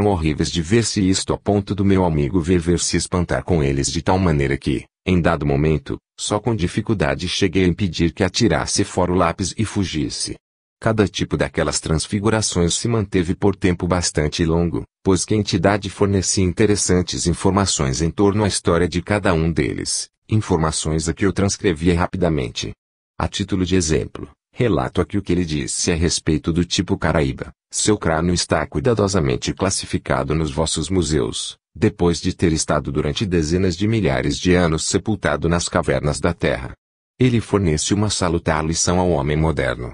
horríveis de ver-se isto a ponto do meu amigo ver se espantar com eles de tal maneira que, em dado momento, só com dificuldade cheguei a impedir que atirasse fora o lápis e fugisse. Cada tipo daquelas transfigurações se manteve por tempo bastante longo, pois que a entidade fornecia interessantes informações em torno à história de cada um deles, informações a que eu transcrevia rapidamente. A título de exemplo, relato aqui o que ele disse a respeito do tipo Caraíba. Seu crânio está cuidadosamente classificado nos vossos museus, depois de ter estado durante dezenas de milhares de anos sepultado nas cavernas da Terra. Ele fornece uma salutar lição ao homem moderno.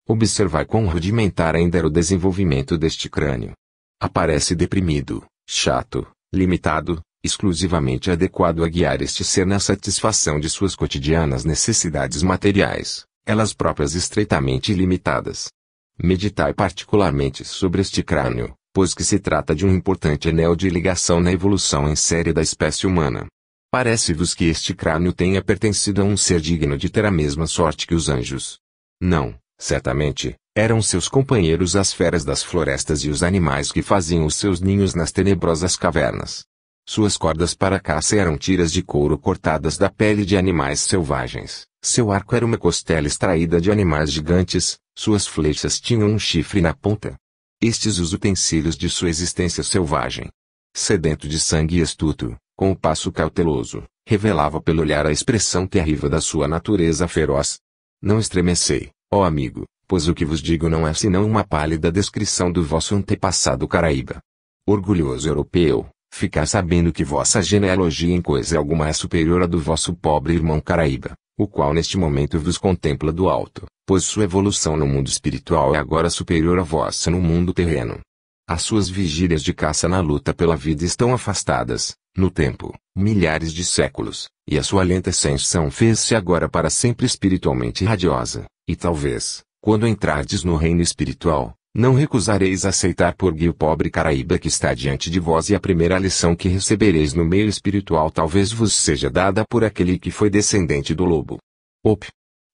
Observai quão rudimentar ainda era o desenvolvimento deste crânio. Aparece deprimido, chato, limitado, exclusivamente adequado a guiar este ser na satisfação de suas cotidianas necessidades materiais, elas próprias estreitamente limitadas. Meditai particularmente sobre este crânio, pois que se trata de um importante anel de ligação na evolução em série da espécie humana. Parece-vos que este crânio tenha pertencido a um ser digno de ter a mesma sorte que os anjos? Não, certamente, eram seus companheiros as feras das florestas e os animais que faziam os seus ninhos nas tenebrosas cavernas. Suas cordas para caça eram tiras de couro cortadas da pele de animais selvagens, seu arco era uma costela extraída de animais gigantes, suas flechas tinham um chifre na ponta. Estes os utensílios de sua existência selvagem. Sedento de sangue e astuto, com o passo cauteloso, revelava pelo olhar a expressão terrível da sua natureza feroz. Não estremecei, ó amigo, pois o que vos digo não é senão uma pálida descrição do vosso antepassado Caraíba. Orgulhoso europeu, ficar sabendo que vossa genealogia em coisa alguma é superior à do vosso pobre irmão Caraíba, o qual neste momento vos contempla do alto, pois sua evolução no mundo espiritual é agora superior à vossa no mundo terreno. As suas vigílias de caça na luta pela vida estão afastadas, no tempo, milhares de séculos, e a sua lenta ascensão fez-se agora para sempre espiritualmente radiosa, e talvez, quando entrardes no reino espiritual, não recusareis aceitar por guia o pobre Caraíba que está diante de vós, e a primeira lição que recebereis no meio espiritual talvez vos seja dada por aquele que foi descendente do lobo. Op.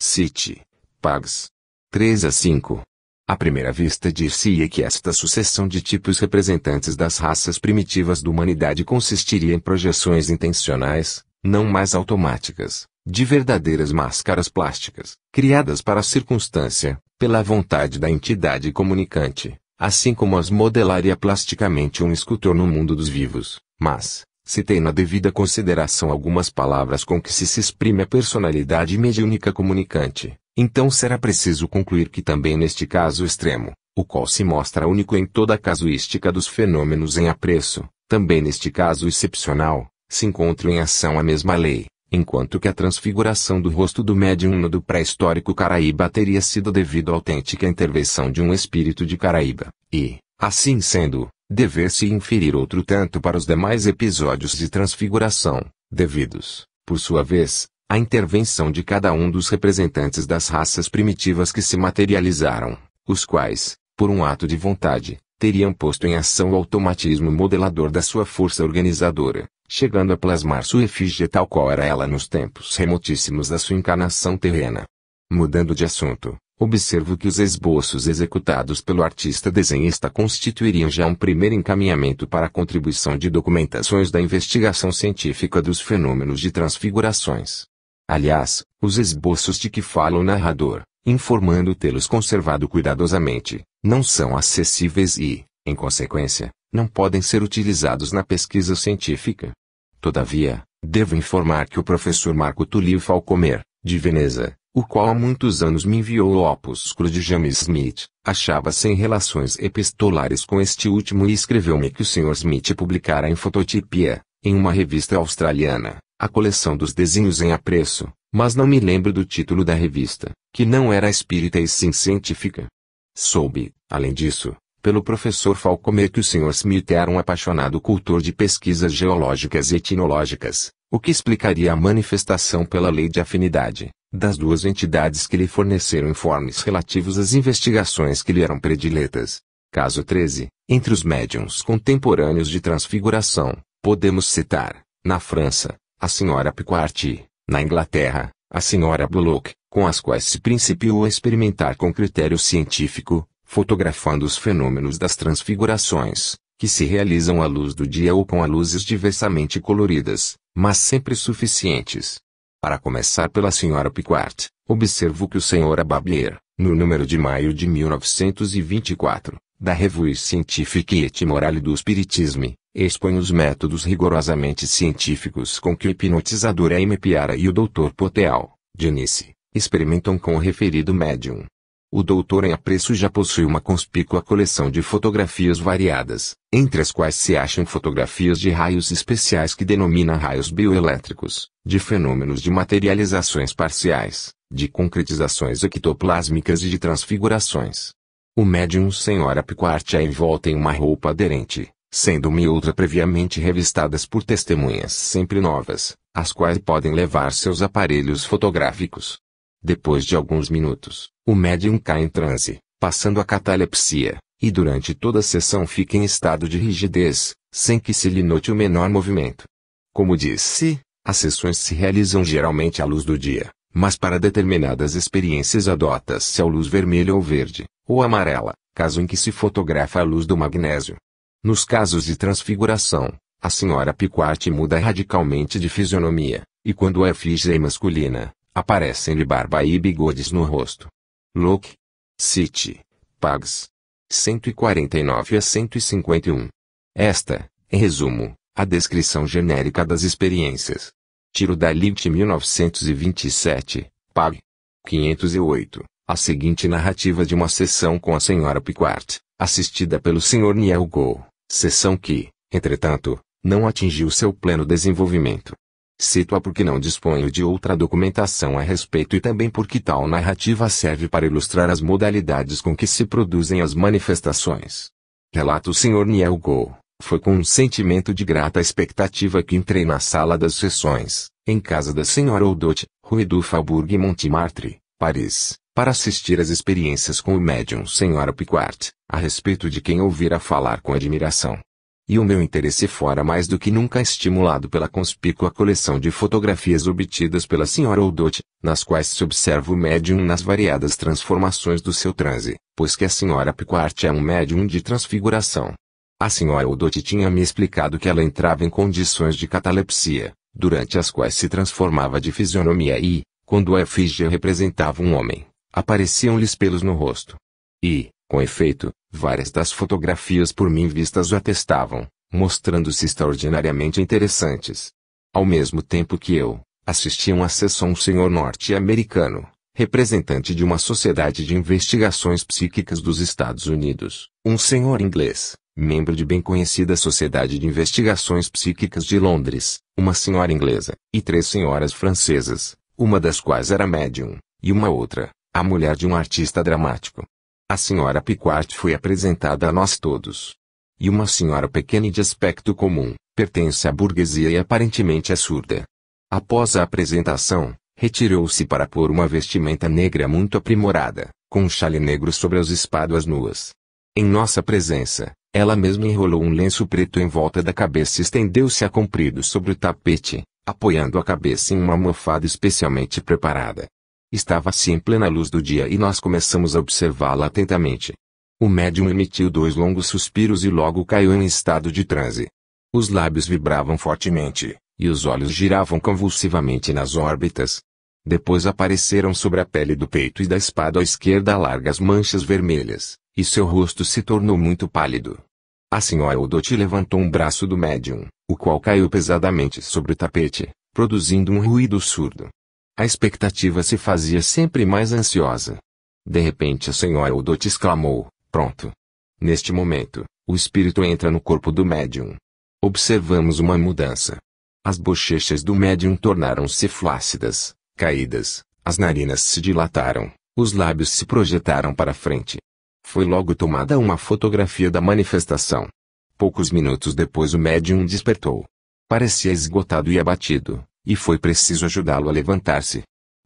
Cite. Pags. 3-5. À primeira vista dir-se-ia que esta sucessão de tipos representantes das raças primitivas da humanidade consistiria em projeções intencionais, não mais automáticas, de verdadeiras máscaras plásticas, criadas para a circunstância, pela vontade da entidade comunicante, assim como as modelaria plasticamente um escultor no mundo dos vivos, mas, se tem na devida consideração algumas palavras com que se exprime a personalidade mediúnica comunicante, então será preciso concluir que também neste caso extremo, o qual se mostra único em toda a casuística dos fenômenos em apreço, também neste caso excepcional, se encontra em ação a mesma lei, enquanto que a transfiguração do rosto do médium no do pré-histórico Caraíba teria sido devido à autêntica intervenção de um espírito de Caraíba, e, assim sendo, dever-se inferir outro tanto para os demais episódios de transfiguração, devidos, por sua vez, à intervenção de cada um dos representantes das raças primitivas que se materializaram, os quais, por um ato de vontade, teriam posto em ação o automatismo modelador da sua força organizadora, chegando a plasmar sua efígie tal qual era ela nos tempos remotíssimos da sua encarnação terrena. Mudando de assunto, observo que os esboços executados pelo artista desenhista constituiriam já um primeiro encaminhamento para a contribuição de documentações da investigação científica dos fenômenos de transfigurações. Aliás, os esboços de que fala o narrador, informando tê-los conservado cuidadosamente, não são acessíveis e, em consequência, não podem ser utilizados na pesquisa científica. Todavia, devo informar que o professor Marco Tulio Falcomer, de Veneza, o qual há muitos anos me enviou o opúsculo de James Smith, achava-se em relações epistolares com este último e escreveu-me que o Sr. Smith publicara em fototipia, em uma revista australiana, a coleção dos desenhos em apreço, mas não me lembro do título da revista, que não era espírita e sim científica. Soube, além disso, pelo professor Falcomer que o Sr. Smith era um apaixonado cultor de pesquisas geológicas e etnológicas, o que explicaria a manifestação pela lei de afinidade, das duas entidades que lhe forneceram informes relativos às investigações que lhe eram prediletas. Caso 13, entre os médiuns contemporâneos de transfiguração, podemos citar, na França, a Sra. Piquart, na Inglaterra, a Sra. Bullock, com as quais se principiou a experimentar com critério científico, fotografando os fenômenos das transfigurações, que se realizam à luz do dia ou com luzes diversamente coloridas, mas sempre suficientes. Para começar pela Sra. Picquart, observo que o Sr. Barbier, no número de maio de 1924, da Revue Scientifique et Morale do Spiritisme, expõe os métodos rigorosamente científicos com que o hipnotizador M. Piara e o Dr. Poteal, Dinice, experimentam com o referido médium. O doutor em apreço já possui uma conspícua coleção de fotografias variadas, entre as quais se acham fotografias de raios especiais que denomina raios bioelétricos, de fenômenos de materializações parciais, de concretizações ectoplásmicas e de transfigurações. O médium Sra. Picquart é envolta em uma roupa aderente, sendo uma e outra previamente revistadas por testemunhas sempre novas, as quais podem levar seus aparelhos fotográficos. Depois de alguns minutos, o médium cai em transe, passando a catalepsia, e durante toda a sessão fica em estado de rigidez, sem que se lhe note o menor movimento. Como disse, as sessões se realizam geralmente à luz do dia, mas para determinadas experiências adota-se a luz vermelha ou verde, ou amarela, caso em que se fotografa a luz do magnésio. Nos casos de transfiguração, a Sra. Picquart muda radicalmente de fisionomia, e quando a efígie é masculina, aparecem-lhe barba e bigodes no rosto. Locke. Cite. Pags. 149 a 151. Esta, em resumo, a descrição genérica das experiências. Tiro da Libt 1927, Pag. 508, a seguinte narrativa de uma sessão com a Sra. Picquart, assistida pelo Sr. Niel Goh, sessão que, entretanto, não atingiu seu pleno desenvolvimento. Cito-a porque não disponho de outra documentação a respeito e também porque tal narrativa serve para ilustrar as modalidades com que se produzem as manifestações. Relata o Sr. Niel Goh, foi com um sentimento de grata expectativa que entrei na sala das sessões, em casa da Sra. Oudot, Rue du Faubourg Montmartre, Paris, para assistir às experiências com o médium Sra. Picquart, a respeito de quem ouvira falar com admiração. E o meu interesse fora mais do que nunca estimulado pela conspícua coleção de fotografias obtidas pela Sra. Oudot, nas quais se observa o médium nas variadas transformações do seu transe, pois que a Sra. Picquart é um médium de transfiguração. A Sra. Oudot tinha me explicado que ela entrava em condições de catalepsia, durante as quais se transformava de fisionomia e, quando a efígie representava um homem, apareciam-lhes pelos no rosto. E, com efeito, várias das fotografias por mim vistas o atestavam, mostrando-se extraordinariamente interessantes. Ao mesmo tempo que eu, assistia uma sessão um senhor norte-americano, representante de uma sociedade de investigações psíquicas dos Estados Unidos, um senhor inglês, membro de bem conhecida Sociedade de Investigações Psíquicas de Londres, uma senhora inglesa, e 3 senhoras francesas, uma das quais era médium, e uma outra, a mulher de um artista dramático. A Sra. Picquart foi apresentada a nós todos. E uma senhora pequena e de aspecto comum, pertence à burguesia e aparentemente é surda. Após a apresentação, retirou-se para pôr uma vestimenta negra muito aprimorada, com um chale negro sobre as espáduas nuas. Em nossa presença, ela mesma enrolou um lenço preto em volta da cabeça e estendeu-se a comprido sobre o tapete, apoiando a cabeça em uma almofada especialmente preparada. Estava assim em plena luz do dia e nós começamos a observá-la atentamente. O médium emitiu 2 longos suspiros e logo caiu em estado de transe. Os lábios vibravam fortemente, e os olhos giravam convulsivamente nas órbitas. Depois apareceram sobre a pele do peito e da espádua esquerda largas manchas vermelhas, e seu rosto se tornou muito pálido. A Sra. Oudot levantou um braço do médium, o qual caiu pesadamente sobre o tapete, produzindo um ruído surdo. A expectativa se fazia sempre mais ansiosa. De repente a Sra. Oudot exclamou, pronto. Neste momento, o espírito entra no corpo do médium. Observamos uma mudança. As bochechas do médium tornaram-se flácidas, caídas, as narinas se dilataram, os lábios se projetaram para frente. Foi logo tomada uma fotografia da manifestação. Poucos minutos depois o médium despertou. Parecia esgotado e abatido, e foi preciso ajudá-lo a levantar-se.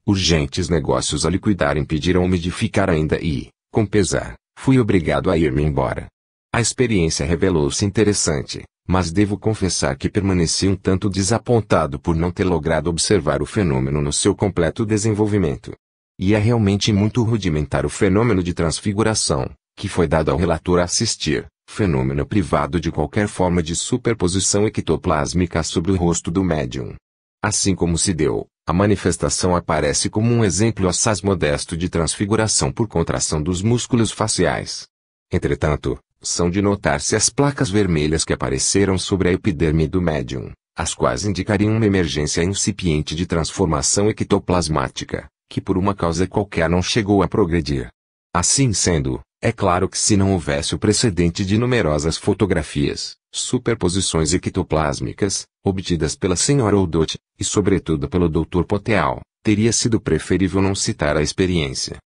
Urgentes negócios a liquidar impediram-me de ficar ainda e, com pesar, fui obrigado a ir-me embora. A experiência revelou-se interessante, mas devo confessar que permaneci um tanto desapontado por não ter logrado observar o fenômeno no seu completo desenvolvimento. E é realmente muito rudimentar o fenômeno de transfiguração, que foi dado ao relator a assistir, fenômeno privado de qualquer forma de superposição ectoplásmica sobre o rosto do médium. Assim como se deu, a manifestação aparece como um exemplo assaz modesto de transfiguração por contração dos músculos faciais. Entretanto, são de notar-se as placas vermelhas que apareceram sobre a epiderme do médium, as quais indicariam uma emergência incipiente de transformação ectoplasmática, que por uma causa qualquer não chegou a progredir. Assim sendo, é claro que se não houvesse o precedente de numerosas fotografias, superposições ectoplásmicas, obtidas pela senhora Oudot, e sobretudo pelo Dr. Poteal, teria sido preferível não citar a experiência.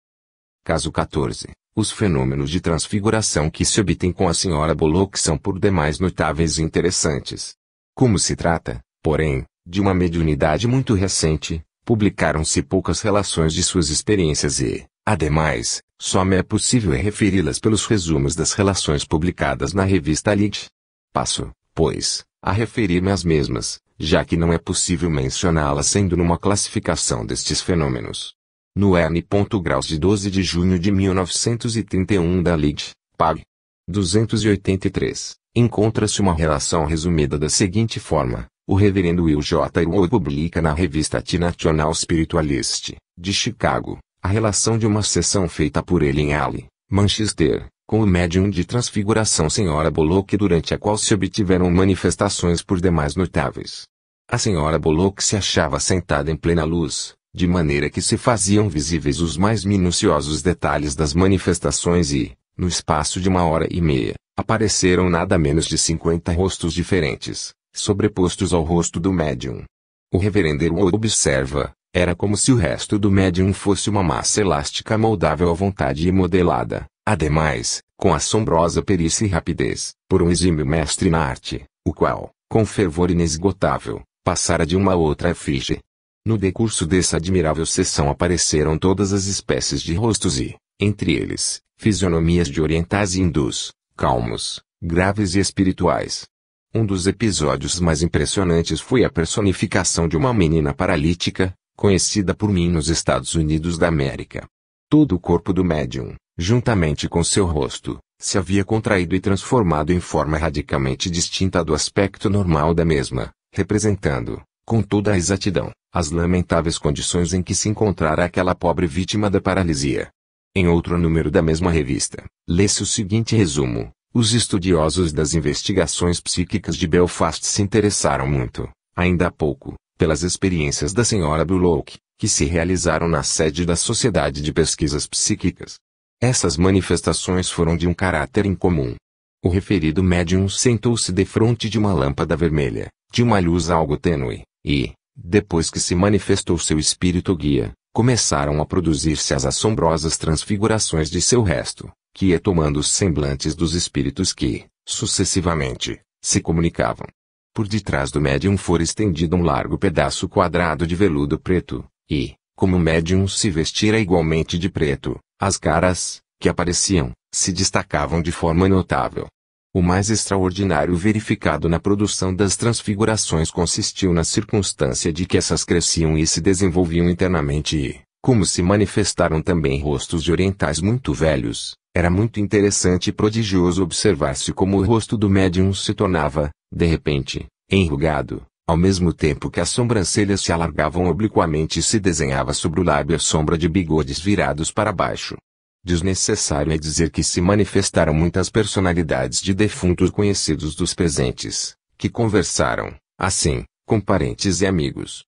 Caso 14. Os fenômenos de transfiguração que se obtêm com a senhora Bullock são por demais notáveis e interessantes. Como se trata, porém, de uma mediunidade muito recente, publicaram-se poucas relações de suas experiências e, ademais, só me é possível referi-las pelos resumos das relações publicadas na revista Lead. Passo, pois, a referir-me às mesmas, já que não é possível mencioná-las sendo numa classificação destes fenômenos. No N. Graus de 12 de junho de 1931 da Lead, Pag. 283, encontra-se uma relação resumida da seguinte forma: o reverendo Will J. Rowe publica na revista The National Spiritualist, de Chicago, a relação de uma sessão feita por ele em Halle, Manchester, com o médium de transfiguração senhora Bullock, durante a qual se obtiveram manifestações por demais notáveis. A senhora Bullock se achava sentada em plena luz, de maneira que se faziam visíveis os mais minuciosos detalhes das manifestações e, no espaço de 1h30, apareceram nada menos de 50 rostos diferentes, sobrepostos ao rosto do médium. O reverendo Rowe observa: era como se o resto do médium fosse uma massa elástica moldável à vontade e modelada, ademais, com assombrosa perícia e rapidez, por um exímio mestre na arte, o qual, com fervor inesgotável, passara de uma a outra efígie. No decurso dessa admirável sessão apareceram todas as espécies de rostos e, entre eles, fisionomias de orientais e hindus, calmos, graves e espirituais. Um dos episódios mais impressionantes foi a personificação de uma menina paralítica, conhecida por mim nos Estados Unidos da América. Todo o corpo do médium, juntamente com seu rosto, se havia contraído e transformado em forma radicalmente distinta do aspecto normal da mesma, representando, com toda a exatidão, as lamentáveis condições em que se encontrara aquela pobre vítima da paralisia. Em outro número da mesma revista, lê-se o seguinte resumo: os estudiosos das investigações psíquicas de Belfast se interessaram muito, ainda há pouco, pelas experiências da senhora Bullock, que se realizaram na sede da Sociedade de Pesquisas Psíquicas. Essas manifestações foram de um caráter incomum. O referido médium sentou-se defronte de uma lâmpada vermelha, de uma luz algo tênue, e, depois que se manifestou seu espírito guia, começaram a produzir-se as assombrosas transfigurações de seu resto, que ia tomando os semblantes dos espíritos que, sucessivamente, se comunicavam. Por detrás do médium fora estendido um largo pedaço quadrado de veludo preto, e, como o médium se vestira igualmente de preto, as caras, que apareciam, se destacavam de forma notável. O mais extraordinário verificado na produção das transfigurações consistiu na circunstância de que essas cresciam e se desenvolviam internamente e, como se manifestaram também rostos de orientais muito velhos, era muito interessante e prodigioso observar-se como o rosto do médium se tornava, de repente, enrugado, ao mesmo tempo que as sobrancelhas se alargavam obliquamente e se desenhava sobre o lábio a sombra de bigodes virados para baixo. Desnecessário é dizer que se manifestaram muitas personalidades de defuntos conhecidos dos presentes, que conversaram, assim, com parentes e amigos.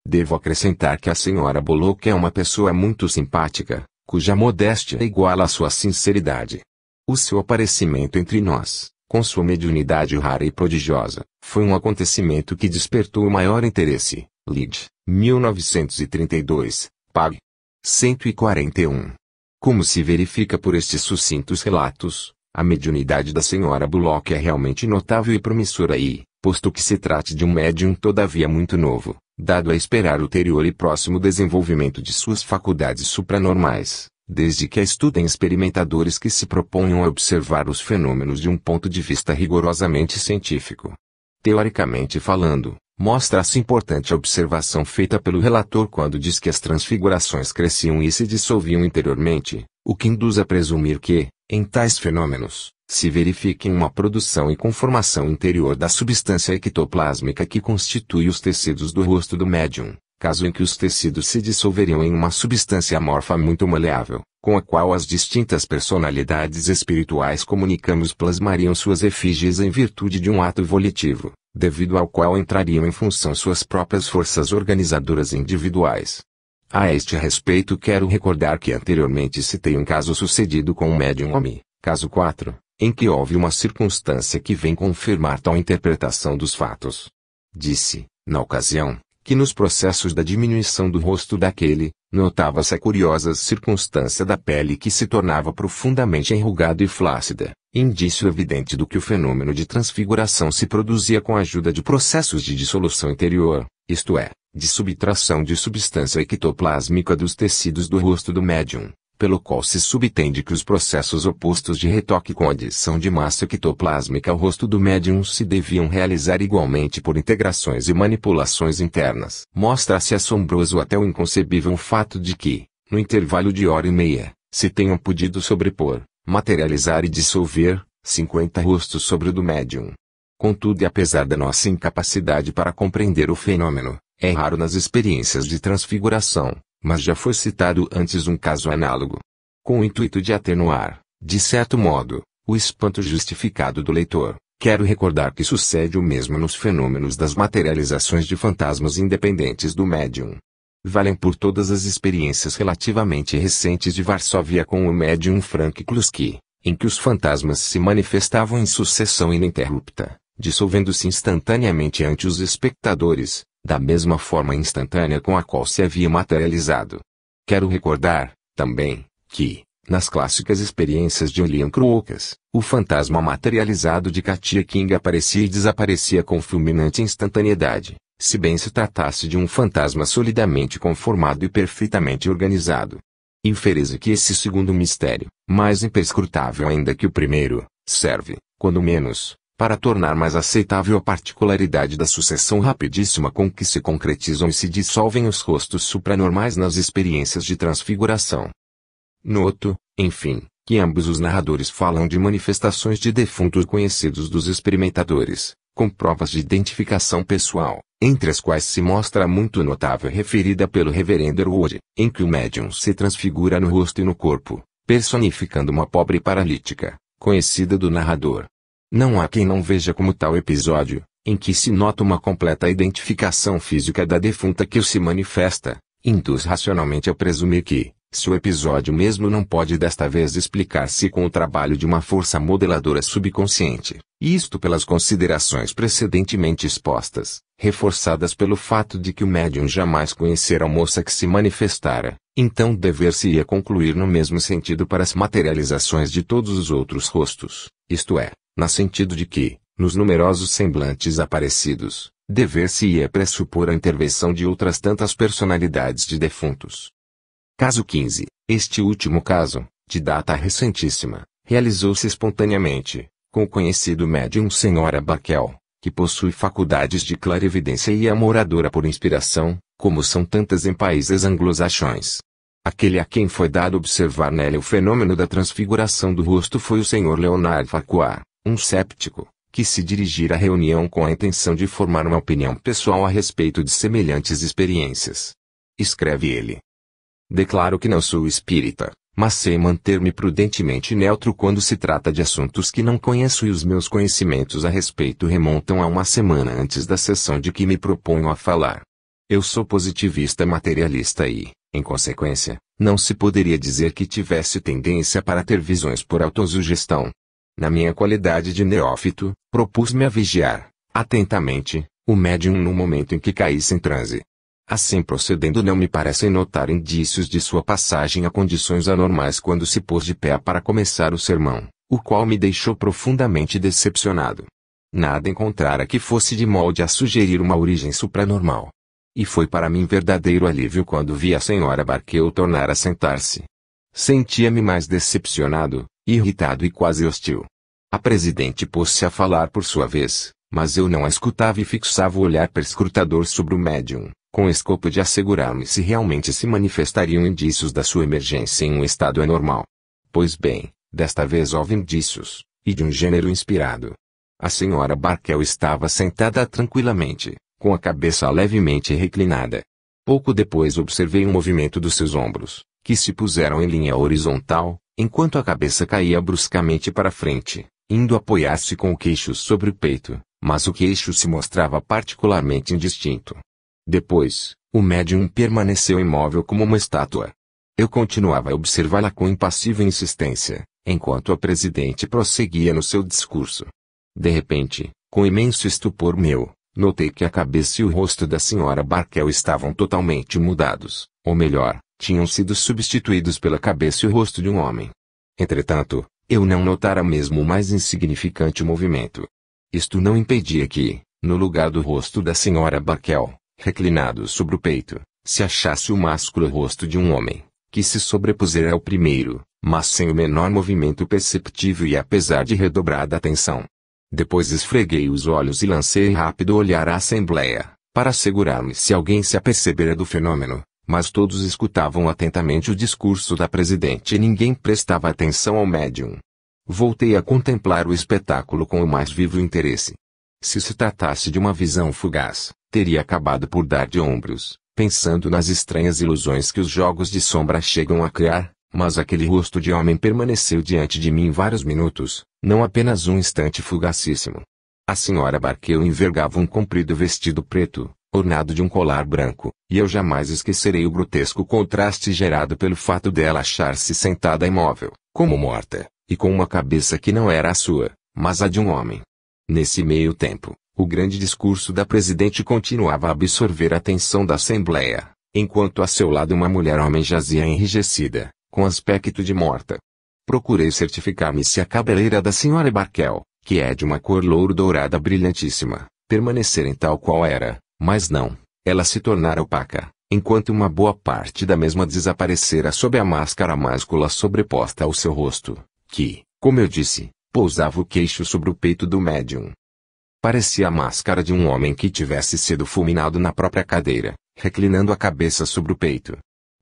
Devo acrescentar que a senhora Bullock é uma pessoa muito simpática, cuja modéstia iguala a sua sinceridade. O seu aparecimento entre nós, com sua mediunidade rara e prodigiosa, foi um acontecimento que despertou o maior interesse. Lead, 1932, Pag. 141. Como se verifica por estes sucintos relatos, a mediunidade da senhora Bullock é realmente notável e promissora e, posto que se trate de um médium todavia muito novo, dado a esperar o ulterior e próximo desenvolvimento de suas faculdades supranormais, desde que a estudem experimentadores que se proponham a observar os fenômenos de um ponto de vista rigorosamente científico. Teoricamente falando, mostra-se importante a observação feita pelo relator quando diz que as transfigurações cresciam e se dissolviam interiormente, o que induz a presumir que, em tais fenômenos, Se verifiquem uma produção e conformação interior da substância ectoplásmica que constitui os tecidos do rosto do médium, caso em que os tecidos se dissolveriam em uma substância amorfa muito maleável, com a qual as distintas personalidades espirituais comunicamos plasmariam suas efígies em virtude de um ato volitivo, devido ao qual entrariam em função suas próprias forças organizadoras individuais. A este respeito quero recordar que anteriormente citei um caso sucedido com um médium homem, caso 4, em que houve uma circunstância que vem confirmar tal interpretação dos fatos. Disse, na ocasião, que nos processos da diminuição do rosto daquele, notava-se a curiosa circunstância da pele que se tornava profundamente enrugada e flácida, indício evidente do que o fenômeno de transfiguração se produzia com a ajuda de processos de dissolução interior, isto é, de subtração de substância ectoplásmica dos tecidos do rosto do médium, pelo qual se subtende que os processos opostos de retoque com adição de massa ectoplásmica ao rosto do médium se deviam realizar igualmente por integrações e manipulações internas. Mostra-se assombroso até o inconcebível o fato de que, no intervalo de hora e meia, se tenham podido sobrepor, materializar e dissolver 50 rostos sobre o do médium. Contudo, e apesar da nossa incapacidade para compreender o fenômeno, é raro nas experiências de transfiguração, mas já foi citado antes um caso análogo. Com o intuito de atenuar, de certo modo, o espanto justificado do leitor, quero recordar que sucede o mesmo nos fenômenos das materializações de fantasmas independentes do médium. Valem por todas as experiências relativamente recentes de Varsóvia com o médium Frank Kluski, em que os fantasmas se manifestavam em sucessão ininterrupta, dissolvendo-se instantaneamente ante os espectadores, da mesma forma instantânea com a qual se havia materializado. Quero recordar, também, que, nas clássicas experiências de William Crookes, o fantasma materializado de Katia King aparecia e desaparecia com fulminante instantaneidade, se bem se tratasse de um fantasma solidamente conformado e perfeitamente organizado. Inferize que esse segundo mistério, mais imperscrutável ainda que o primeiro, serve, quando menos, para tornar mais aceitável a particularidade da sucessão rapidíssima com que se concretizam e se dissolvem os rostos supranormais nas experiências de transfiguração. Noto, enfim, que ambos os narradores falam de manifestações de defuntos conhecidos dos experimentadores, com provas de identificação pessoal, entre as quais se mostra muito notável referida pelo Reverendo Erwood, em que o médium se transfigura no rosto e no corpo, personificando uma pobre paralítica, conhecida do narrador. Não há quem não veja como tal episódio, em que se nota uma completa identificação física da defunta que se manifesta, induz racionalmente a presumir que, se o episódio mesmo não pode desta vez explicar-se com o trabalho de uma força modeladora subconsciente, isto pelas considerações precedentemente expostas, reforçadas pelo fato de que o médium jamais conhecera a moça que se manifestara, então dever-se-ia concluir no mesmo sentido para as materializações de todos os outros rostos, isto é, no sentido de que, nos numerosos semblantes aparecidos, dever-se-ia pressupor a intervenção de outras tantas personalidades de defuntos. Caso 15. Este último caso, de data recentíssima, realizou-se espontaneamente, com o conhecido médium Senhora Barkel, que possui faculdades de clarividência e é moradora por inspiração, como são tantas em países anglo-saxões. Aquele a quem foi dado observar nela o fenômeno da transfiguração do rosto foi o Sr. Leonard Farquhar, um séptico, que se dirigira à reunião com a intenção de formar uma opinião pessoal a respeito de semelhantes experiências. Escreve ele. Declaro que não sou espírita, mas sei manter-me prudentemente neutro quando se trata de assuntos que não conheço e os meus conhecimentos a respeito remontam a uma semana antes da sessão de que me proponho a falar. Eu sou positivista materialista e, em consequência, não se poderia dizer que tivesse tendência para ter visões por autossugestão. Na minha qualidade de neófito, propus-me a vigiar, atentamente, o médium no momento em que caísse em transe. Assim procedendo não me parecem notar indícios de sua passagem a condições anormais quando se pôs de pé para começar o sermão, o qual me deixou profundamente decepcionado. Nada encontrara que fosse de molde a sugerir uma origem supranormal. E foi para mim verdadeiro alívio quando vi a senhora Barkel tornar a sentar-se. Sentia-me mais decepcionado, irritado e quase hostil. A presidente pôs-se a falar por sua vez, mas eu não a escutava e fixava o olhar perscrutador sobre o médium, com o escopo de assegurar-me se realmente se manifestariam indícios da sua emergência em um estado anormal. Pois bem, desta vez houve indícios, e de um gênero inspirado. A senhora Barkel estava sentada tranquilamente, com a cabeça levemente reclinada. Pouco depois observei um movimento dos seus ombros, que se puseram em linha horizontal, enquanto a cabeça caía bruscamente para frente, indo apoiar-se com o queixo sobre o peito, mas o queixo se mostrava particularmente indistinto. Depois, o médium permaneceu imóvel como uma estátua. Eu continuava a observá-la com impassível insistência, enquanto a presidente prosseguia no seu discurso. De repente, com imenso estupor meu, notei que a cabeça e o rosto da senhora Barkel estavam totalmente mudados, ou melhor, tinham sido substituídos pela cabeça e o rosto de um homem. Entretanto, eu não notara mesmo o mais insignificante movimento. Isto não impedia que, no lugar do rosto da senhora Barkel, reclinado sobre o peito, se achasse o másculo rosto de um homem, que se sobrepusera ao primeiro, mas sem o menor movimento perceptível e apesar de redobrada atenção. Depois esfreguei os olhos e lancei rápido olhar à assembleia, para assegurar-me se alguém se apercebera do fenômeno, mas todos escutavam atentamente o discurso da presidente e ninguém prestava atenção ao médium. Voltei a contemplar o espetáculo com o mais vivo interesse. Se se tratasse de uma visão fugaz, teria acabado por dar de ombros, pensando nas estranhas ilusões que os jogos de sombra chegam a criar, mas aquele rosto de homem permaneceu diante de mim vários minutos, não apenas um instante fugacíssimo. A senhora Barkel envergava um comprido vestido preto, ornado de um colar branco, e eu jamais esquecerei o grotesco contraste gerado pelo fato dela achar-se sentada imóvel, como morta, e com uma cabeça que não era a sua, mas a de um homem. Nesse meio tempo, o grande discurso da presidente continuava a absorver a atenção da assembleia, enquanto a seu lado uma mulher-homem jazia enrijecida, com aspecto de morta. Procurei certificar-me se a cabeleira da senhora Barkel, que é de uma cor louro-dourada brilhantíssima, permanecer em tal qual era, mas não, ela se tornara opaca, enquanto uma boa parte da mesma desaparecera sob a máscara máscula sobreposta ao seu rosto, que, como eu disse, pousava o queixo sobre o peito do médium. Parecia a máscara de um homem que tivesse sido fulminado na própria cadeira, reclinando a cabeça sobre o peito.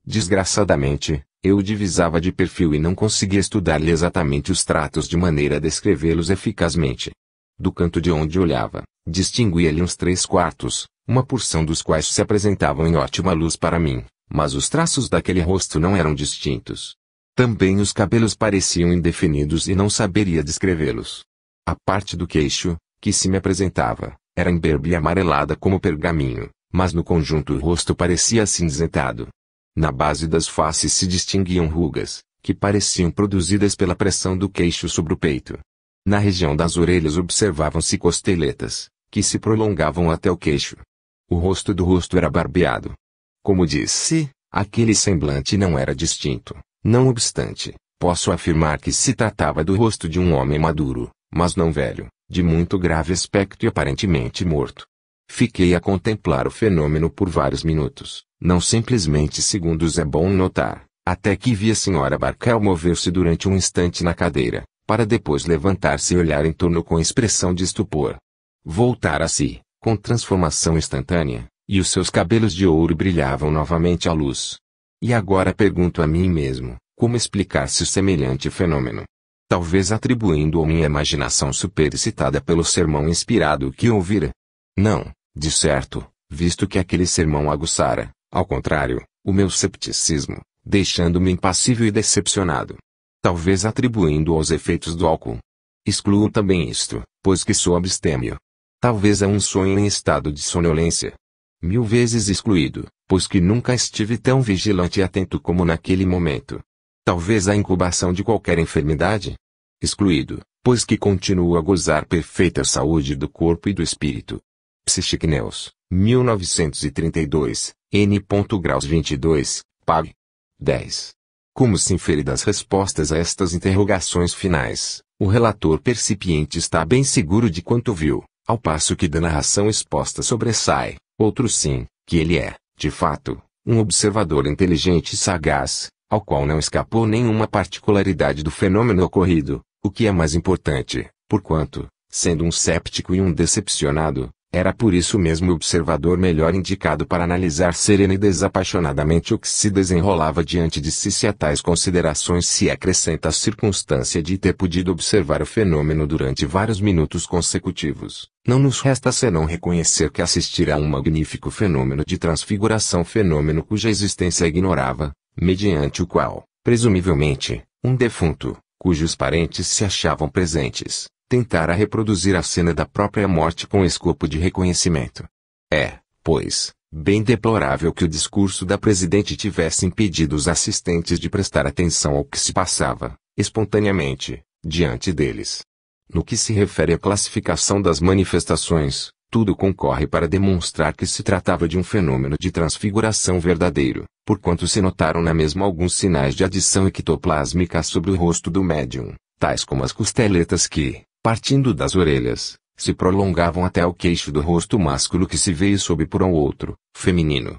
Desgraçadamente, eu o divisava de perfil e não conseguia estudar-lhe exatamente os tratos de maneira a descrevê-los eficazmente. Do canto de onde olhava, distinguia-lhe uns 3/4, uma porção dos quais se apresentavam em ótima luz para mim, mas os traços daquele rosto não eram distintos. Também os cabelos pareciam indefinidos e não saberia descrevê-los. A parte do queixo, que se me apresentava, era imberbe e amarelada como pergaminho, mas no conjunto o rosto parecia acinzentado. Na base das faces se distinguiam rugas, que pareciam produzidas pela pressão do queixo sobre o peito. Na região das orelhas observavam-se costeletas, que se prolongavam até o queixo. O rosto do rosto era barbeado. Como disse, aquele semblante não era distinto. Não obstante, posso afirmar que se tratava do rosto de um homem maduro, mas não velho, de muito grave aspecto e aparentemente morto. Fiquei a contemplar o fenômeno por vários minutos, não simplesmente segundos é bom notar, até que vi a senhora Barkel mover-se durante um instante na cadeira, para depois levantar-se e olhar em torno com expressão de estupor. Voltar a si, com transformação instantânea, e os seus cabelos de ouro brilhavam novamente à luz. E agora pergunto a mim mesmo, como explicar-se semelhante fenômeno? Talvez atribuindo a minha imaginação superexcitada pelo sermão inspirado que ouvira. Não, de certo, visto que aquele sermão aguçara, ao contrário, o meu cepticismo, deixando-me impassível e decepcionado. Talvez atribuindo aos efeitos do álcool. Excluo também isto, pois que sou abstêmio. Talvez a um sonho em estado de sonolência. 1000 vezes excluído, pois que nunca estive tão vigilante e atento como naquele momento. Talvez a incubação de qualquer enfermidade. Excluído, pois que continuo a gozar perfeita saúde do corpo e do espírito. Psychic News, 1932, N. Graus 22, Pag. 10. Como se infere das respostas a estas interrogações finais, o relator percipiente está bem seguro de quanto viu, ao passo que da narração exposta sobressai, outro sim, que ele é, de fato, um observador inteligente e sagaz, ao qual não escapou nenhuma particularidade do fenômeno ocorrido, o que é mais importante, porquanto, sendo um séptico e um decepcionado, Era por isso mesmo o observador melhor indicado para analisar serena e desapaixonadamente o que se desenrolava diante de si, se a tais considerações se acrescenta a circunstância de ter podido observar o fenômeno durante vários minutos consecutivos. Não nos resta senão reconhecer que assistir a um magnífico fenômeno de transfiguração, fenômeno cuja existência ignorava, mediante o qual, presumivelmente, um defunto, cujos parentes se achavam presentes, tentara reproduzir a cena da própria morte com escopo de reconhecimento. É, pois, bem deplorável que o discurso da presidente tivesse impedido os assistentes de prestar atenção ao que se passava, espontaneamente, diante deles. No que se refere à classificação das manifestações, tudo concorre para demonstrar que se tratava de um fenômeno de transfiguração verdadeiro, porquanto se notaram na mesma alguns sinais de adição ectoplásmica sobre o rosto do médium, tais como as costeletas que, partindo das orelhas, se prolongavam até o queixo do rosto másculo que se veio sob por um outro, feminino.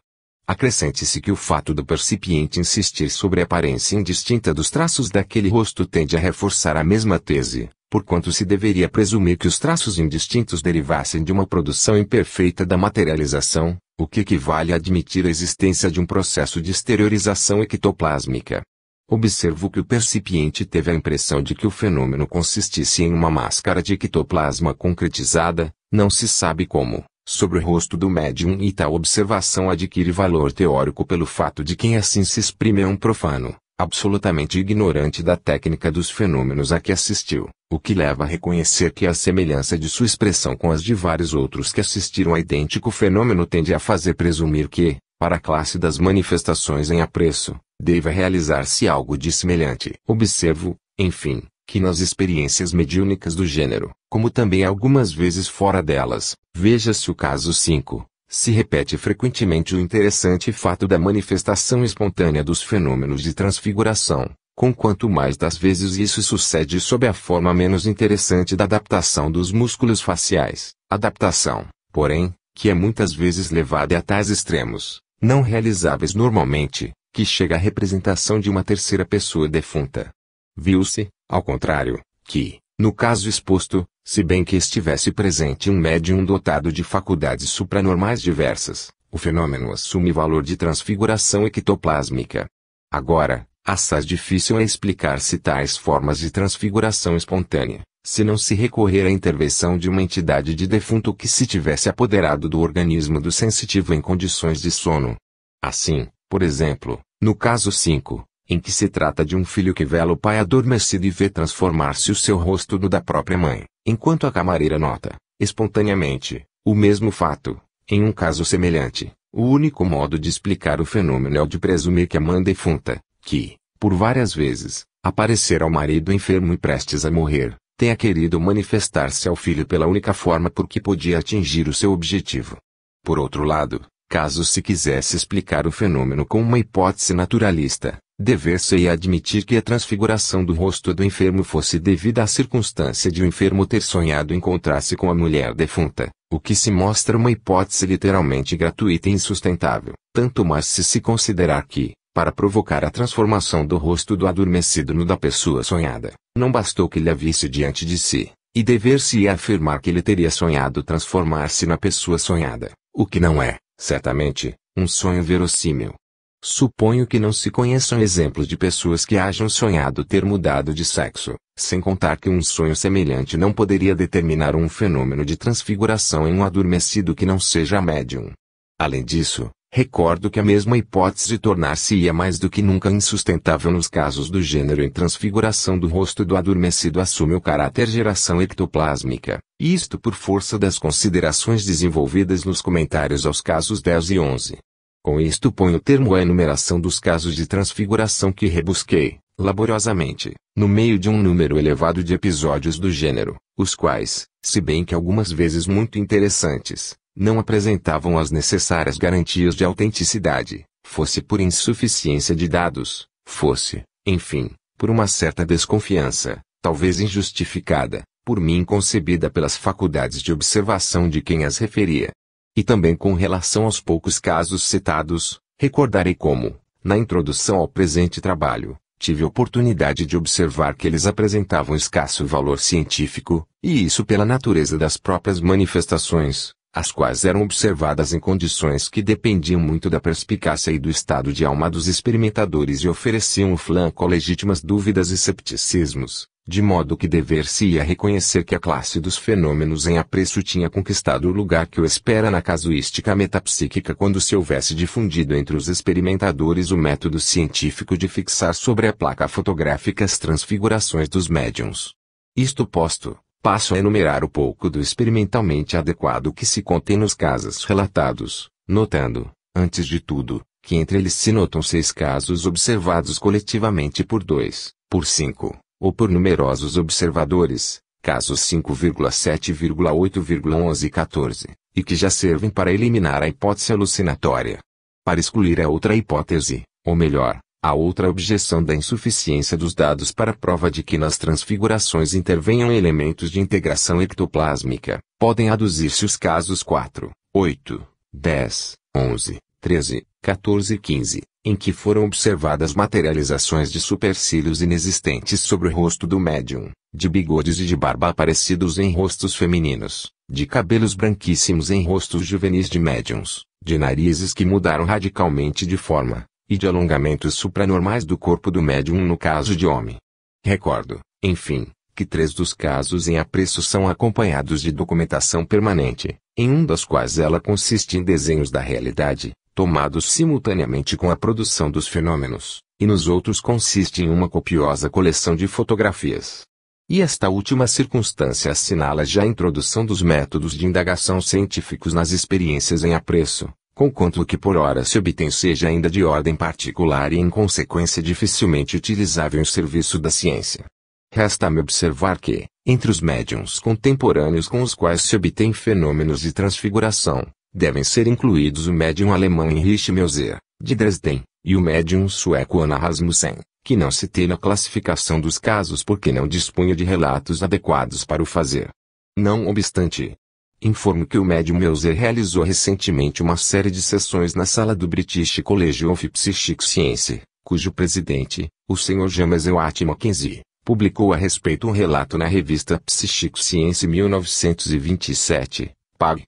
Acrescente-se que o fato do percipiente insistir sobre a aparência indistinta dos traços daquele rosto tende a reforçar a mesma tese, porquanto se deveria presumir que os traços indistintos derivassem de uma produção imperfeita da materialização, o que equivale a admitir a existência de um processo de exteriorização ectoplásmica. Observo que o percipiente teve a impressão de que o fenômeno consistisse em uma máscara de ectoplasma concretizada, não se sabe como, sobre o rosto do médium, e tal observação adquire valor teórico pelo fato de quem assim se exprime é um profano, absolutamente ignorante da técnica dos fenômenos a que assistiu, o que leva a reconhecer que a semelhança de sua expressão com as de vários outros que assistiram a idêntico fenômeno tende a fazer presumir que, para a classe das manifestações em apreço, deva realizar-se algo de semelhante. Observo, enfim, que nas experiências mediúnicas do gênero, como também algumas vezes fora delas, veja-se o caso 5, se repete frequentemente o interessante fato da manifestação espontânea dos fenômenos de transfiguração, conquanto mais das vezes isso sucede sob a forma menos interessante da adaptação dos músculos faciais, adaptação, porém, que é muitas vezes levada a tais extremos, não realizáveis normalmente, que chega à representação de uma terceira pessoa defunta. Viu-se, ao contrário, que, no caso exposto, se bem que estivesse presente um médium dotado de faculdades supranormais diversas, o fenômeno assume valor de transfiguração ectoplásmica. Agora, assaz difícil é explicar-se tais formas de transfiguração espontânea, se não se recorrer à intervenção de uma entidade de defunto que se tivesse apoderado do organismo do sensitivo em condições de sono. Assim, por exemplo, no caso 5, em que se trata de um filho que vela o pai adormecido e vê transformar-se o seu rosto no da própria mãe, enquanto a camareira nota, espontaneamente, o mesmo fato. Em um caso semelhante, o único modo de explicar o fenômeno é o de presumir que a mãe defunta, que, por várias vezes, aparecera ao marido enfermo e prestes a morrer, tenha querido manifestar-se ao filho pela única forma por que podia atingir o seu objetivo. Por outro lado, caso se quisesse explicar o fenômeno com uma hipótese naturalista, dever-se-ia admitir que a transfiguração do rosto do enfermo fosse devida à circunstância de o enfermo ter sonhado encontrar-se com a mulher defunta, o que se mostra uma hipótese literalmente gratuita e insustentável, tanto mais se considerar que, para provocar a transformação do rosto do adormecido no da pessoa sonhada, não bastou que ele a visse diante de si, e dever-se-ia afirmar que ele teria sonhado transformar-se na pessoa sonhada, o que não é, certamente, um sonho verossímil. Suponho que não se conheçam exemplos de pessoas que hajam sonhado ter mudado de sexo, sem contar que um sonho semelhante não poderia determinar um fenômeno de transfiguração em um adormecido que não seja médium. Além disso, recordo que a mesma hipótese tornar-se-ia mais do que nunca insustentável nos casos do gênero em transfiguração do rosto do adormecido assume o caráter geração ectoplásmica, isto por força das considerações desenvolvidas nos comentários aos casos 10 e 11. Com isto ponho termo à enumeração dos casos de transfiguração que rebusquei, laboriosamente, no meio de um número elevado de episódios do gênero, os quais, se bem que algumas vezes muito interessantes, não apresentavam as necessárias garantias de autenticidade, fosse por insuficiência de dados, fosse, enfim, por uma certa desconfiança, talvez injustificada, por mim concebida pelas faculdades de observação de quem as referia. E também com relação aos poucos casos citados, recordarei como, na introdução ao presente trabalho, tive oportunidade de observar que eles apresentavam escasso valor científico, e isso pela natureza das próprias manifestações, as quais eram observadas em condições que dependiam muito da perspicácia e do estado de alma dos experimentadores e ofereciam o flanco a legítimas dúvidas e cepticismos, de modo que dever-se-ia reconhecer que a classe dos fenômenos em apreço tinha conquistado o lugar que o espera na casuística metapsíquica quando se houvesse difundido entre os experimentadores o método científico de fixar sobre a placa fotográfica as transfigurações dos médiuns. Isto posto, passo a enumerar o pouco do experimentalmente adequado que se contém nos casos relatados, notando, antes de tudo, que entre eles se notam 6 casos observados coletivamente por 2, por 5, ou por numerosos observadores, casos 5,7,8,11 e 14, e que já servem para eliminar a hipótese alucinatória. Para excluir a outra hipótese, ou melhor, a outra objeção da insuficiência dos dados para a prova de que nas transfigurações intervenham elementos de integração ectoplásmica, podem aduzir-se os casos 4, 8, 10, 11, 13, 14 e 15, em que foram observadas materializações de supercílios inexistentes sobre o rosto do médium, de bigodes e de barba aparecidos em rostos femininos, de cabelos branquíssimos em rostos juvenis de médiums, de narizes que mudaram radicalmente de forma, e de alongamentos supranormais do corpo do médium no caso de homem. Recordo, enfim, que 3 dos casos em apreço são acompanhados de documentação permanente, em um das quais ela consiste em desenhos da realidade, tomados simultaneamente com a produção dos fenômenos, e nos outros consiste em uma copiosa coleção de fotografias. E esta última circunstância assinala já a introdução dos métodos de indagação científicos nas experiências em apreço, conquanto o que por ora se obtém seja ainda de ordem particular e em consequência dificilmente utilizável em serviço da ciência. Resta-me observar que, entre os médiuns contemporâneos com os quais se obtém fenômenos de transfiguração, devem ser incluídos o médium alemão Heinrich Meuser, de Dresden, e o médium sueco Anna Rasmussen, que não citei na classificação dos casos porque não dispunha de relatos adequados para o fazer. Não obstante, informo que o médium Meuser realizou recentemente uma série de sessões na sala do British College of Psychic Science, cujo presidente, o Sr. James Watt Mackenzie, publicou a respeito um relato na revista Psychic Science 1927, pág.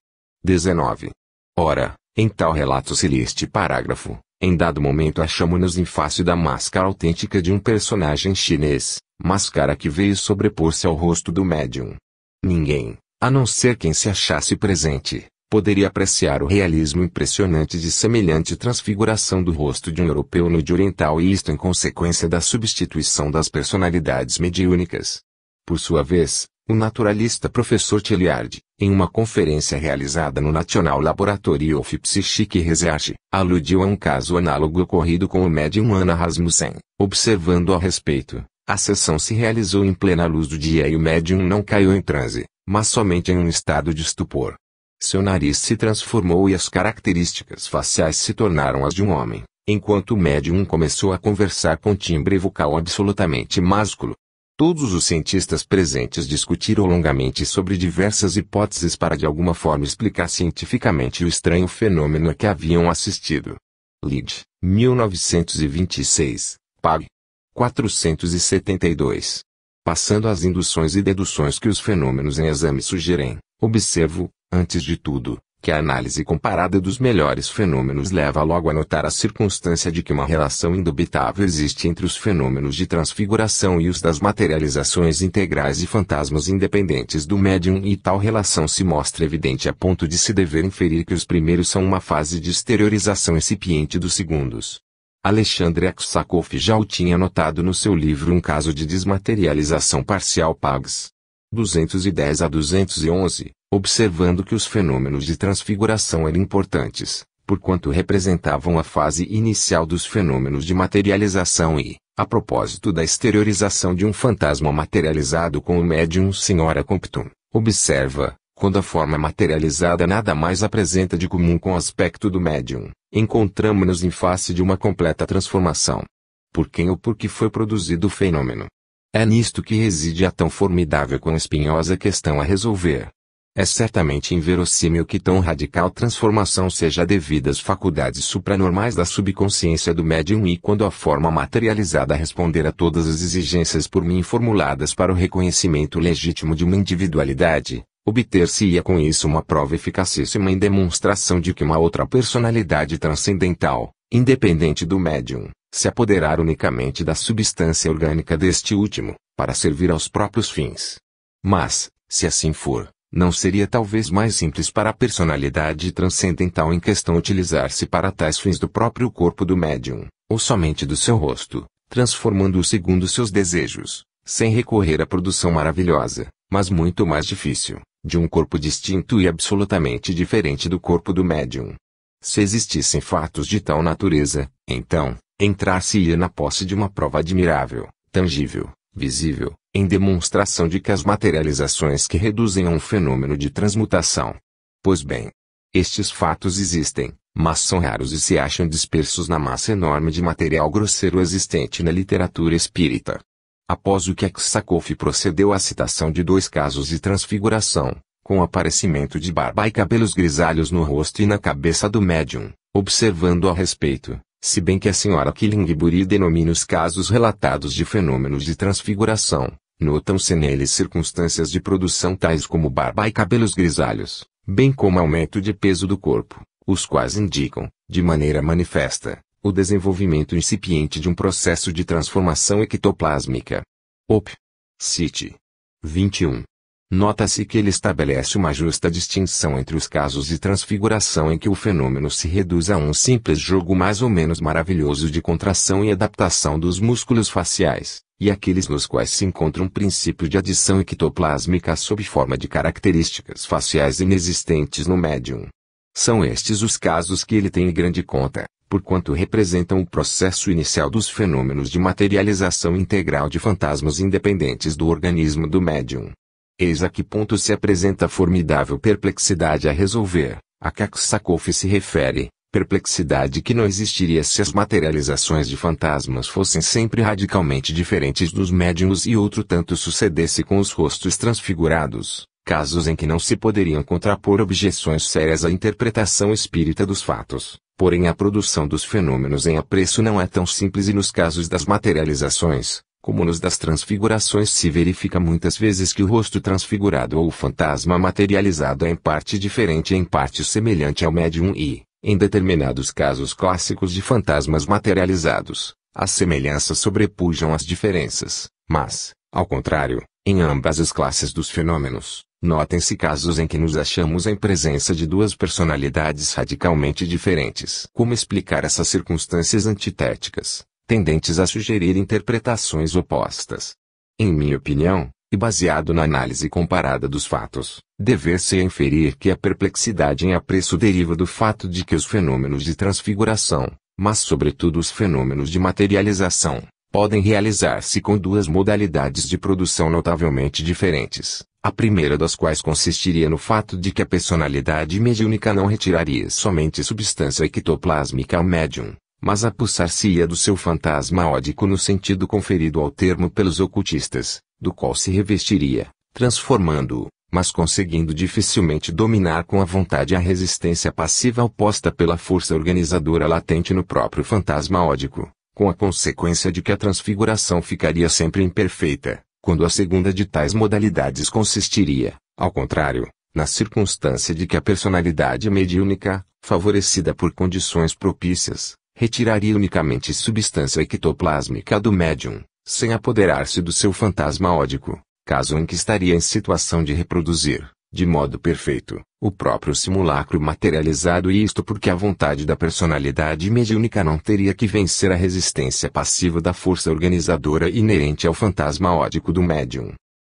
19. Ora, em tal relato se lê este parágrafo: em dado momento achamo-nos em face da máscara autêntica de um personagem chinês, máscara que veio sobrepor-se ao rosto do médium. Ninguém, a não ser quem se achasse presente, poderia apreciar o realismo impressionante de semelhante transfiguração do rosto de um europeu no de oriental, e isto em consequência da substituição das personalidades mediúnicas. Por sua vez, o naturalista professor Tilliard, em uma conferência realizada no National Laboratory of Psychic Research, aludiu a um caso análogo ocorrido com o médium Anna Rasmussen, observando a respeito: a sessão se realizou em plena luz do dia e o médium não caiu em transe, mas somente em um estado de estupor. Seu nariz se transformou e as características faciais se tornaram as de um homem, enquanto o médium começou a conversar com timbre vocal absolutamente másculo. Todos os cientistas presentes discutiram longamente sobre diversas hipóteses para de alguma forma explicar cientificamente o estranho fenômeno a que haviam assistido. Lead, 1926, pág. 472. Passando às induções e deduções que os fenômenos em exame sugerem, observo, antes de tudo, que a análise comparada dos melhores fenômenos leva logo a notar a circunstância de que uma relação indubitável existe entre os fenômenos de transfiguração e os das materializações integrais e fantasmas independentes do médium, e tal relação se mostra evidente a ponto de se dever inferir que os primeiros são uma fase de exteriorização incipiente dos segundos. Alexandre Aksakov já o tinha notado no seu livro Um Caso de Desmaterialização Parcial, pags. 210 a 211, observando que os fenômenos de transfiguração eram importantes, porquanto representavam a fase inicial dos fenômenos de materialização e, a propósito da exteriorização de um fantasma materializado com o médium Sra. Compton, observa, quando a forma materializada nada mais apresenta de comum com o aspecto do médium, encontramo-nos em face de uma completa transformação. Por quem ou por que foi produzido o fenômeno? É nisto que reside a tão formidável quanto espinhosa questão a resolver. É certamente inverossímil que tão radical transformação seja devida às faculdades supranormais da subconsciência do médium, e quando a forma materializada responder a todas as exigências por mim formuladas para o reconhecimento legítimo de uma individualidade, Obter-se-ia com isso uma prova eficacíssima em demonstração de que uma outra personalidade transcendental, independente do médium, se apoderar unicamente da substância orgânica deste último, para servir aos próprios fins. Mas, se assim for, não seria talvez mais simples para a personalidade transcendental em questão utilizar-se para tais fins do próprio corpo do médium, ou somente do seu rosto, transformando-o segundo seus desejos, sem recorrer à produção maravilhosa, mas muito mais difícil, de um corpo distinto e absolutamente diferente do corpo do médium. Se existissem fatos de tal natureza, então, entrar-se-ia na posse de uma prova admirável, tangível, visível, em demonstração de que as materializações que reduzem a um fenômeno de transmutação. Pois bem, estes fatos existem, mas são raros e se acham dispersos na massa enorme de material grosseiro existente na literatura espírita. Após o que Aksakoff procedeu à citação de 2 casos de transfiguração, com o aparecimento de barba e cabelos grisalhos no rosto e na cabeça do médium, observando a respeito, se bem que a senhora Killingburi denomina os casos relatados de fenômenos de transfiguração, notam-se neles circunstâncias de produção tais como barba e cabelos grisalhos, bem como aumento de peso do corpo, os quais indicam, de maneira manifesta, o desenvolvimento incipiente de um processo de transformação ectoplásmica. Op. Cit. 21. Nota-se que ele estabelece uma justa distinção entre os casos de transfiguração em que o fenômeno se reduz a um simples jogo mais ou menos maravilhoso de contração e adaptação dos músculos faciais, e aqueles nos quais se encontra um princípio de adição ectoplásmica sob forma de características faciais inexistentes no médium. São estes os casos que ele tem em grande conta, porquanto representam o processo inicial dos fenômenos de materialização integral de fantasmas independentes do organismo do médium. Eis a que ponto se apresenta a formidável perplexidade a resolver, a que Aksakoff se refere, perplexidade que não existiria se as materializações de fantasmas fossem sempre radicalmente diferentes dos médiuns e outro tanto sucedesse com os rostos transfigurados, casos em que não se poderiam contrapor objeções sérias à interpretação espírita dos fatos. Porém a produção dos fenômenos em apreço não é tão simples e nos casos das materializações, como nos das transfigurações se verifica muitas vezes que o rosto transfigurado ou o fantasma materializado é em parte diferente e em parte semelhante ao médium e, em determinados casos clássicos de fantasmas materializados, as semelhanças sobrepujam as diferenças, mas, ao contrário, em ambas as classes dos fenômenos, notem-se casos em que nos achamos em presença de 2 personalidades radicalmente diferentes. Como explicar essas circunstâncias antitéticas, tendentes a sugerir interpretações opostas? Em minha opinião, e baseado na análise comparada dos fatos, dever-se inferir que a perplexidade em apreço deriva do fato de que os fenômenos de transfiguração, mas sobretudo os fenômenos de materialização, podem realizar-se com 2 modalidades de produção notavelmente diferentes, a primeira das quais consistiria no fato de que a personalidade mediúnica não retiraria somente substância ectoplásmica ao médium, mas apossar-se-ia do seu fantasma ódico no sentido conferido ao termo pelos ocultistas, do qual se revestiria, transformando-o, mas conseguindo dificilmente dominar com a vontade a resistência passiva oposta pela força organizadora latente no próprio fantasma ódico, com a consequência de que a transfiguração ficaria sempre imperfeita, quando a segunda de tais modalidades consistiria, ao contrário, na circunstância de que a personalidade mediúnica, favorecida por condições propícias, retiraria unicamente substância ectoplásmica do médium, sem apoderar-se do seu fantasma ódico, caso em que estaria em situação de reproduzir, de modo perfeito, o próprio simulacro materializado, e isto porque a vontade da personalidade mediúnica não teria que vencer a resistência passiva da força organizadora inerente ao fantasma ódico do médium.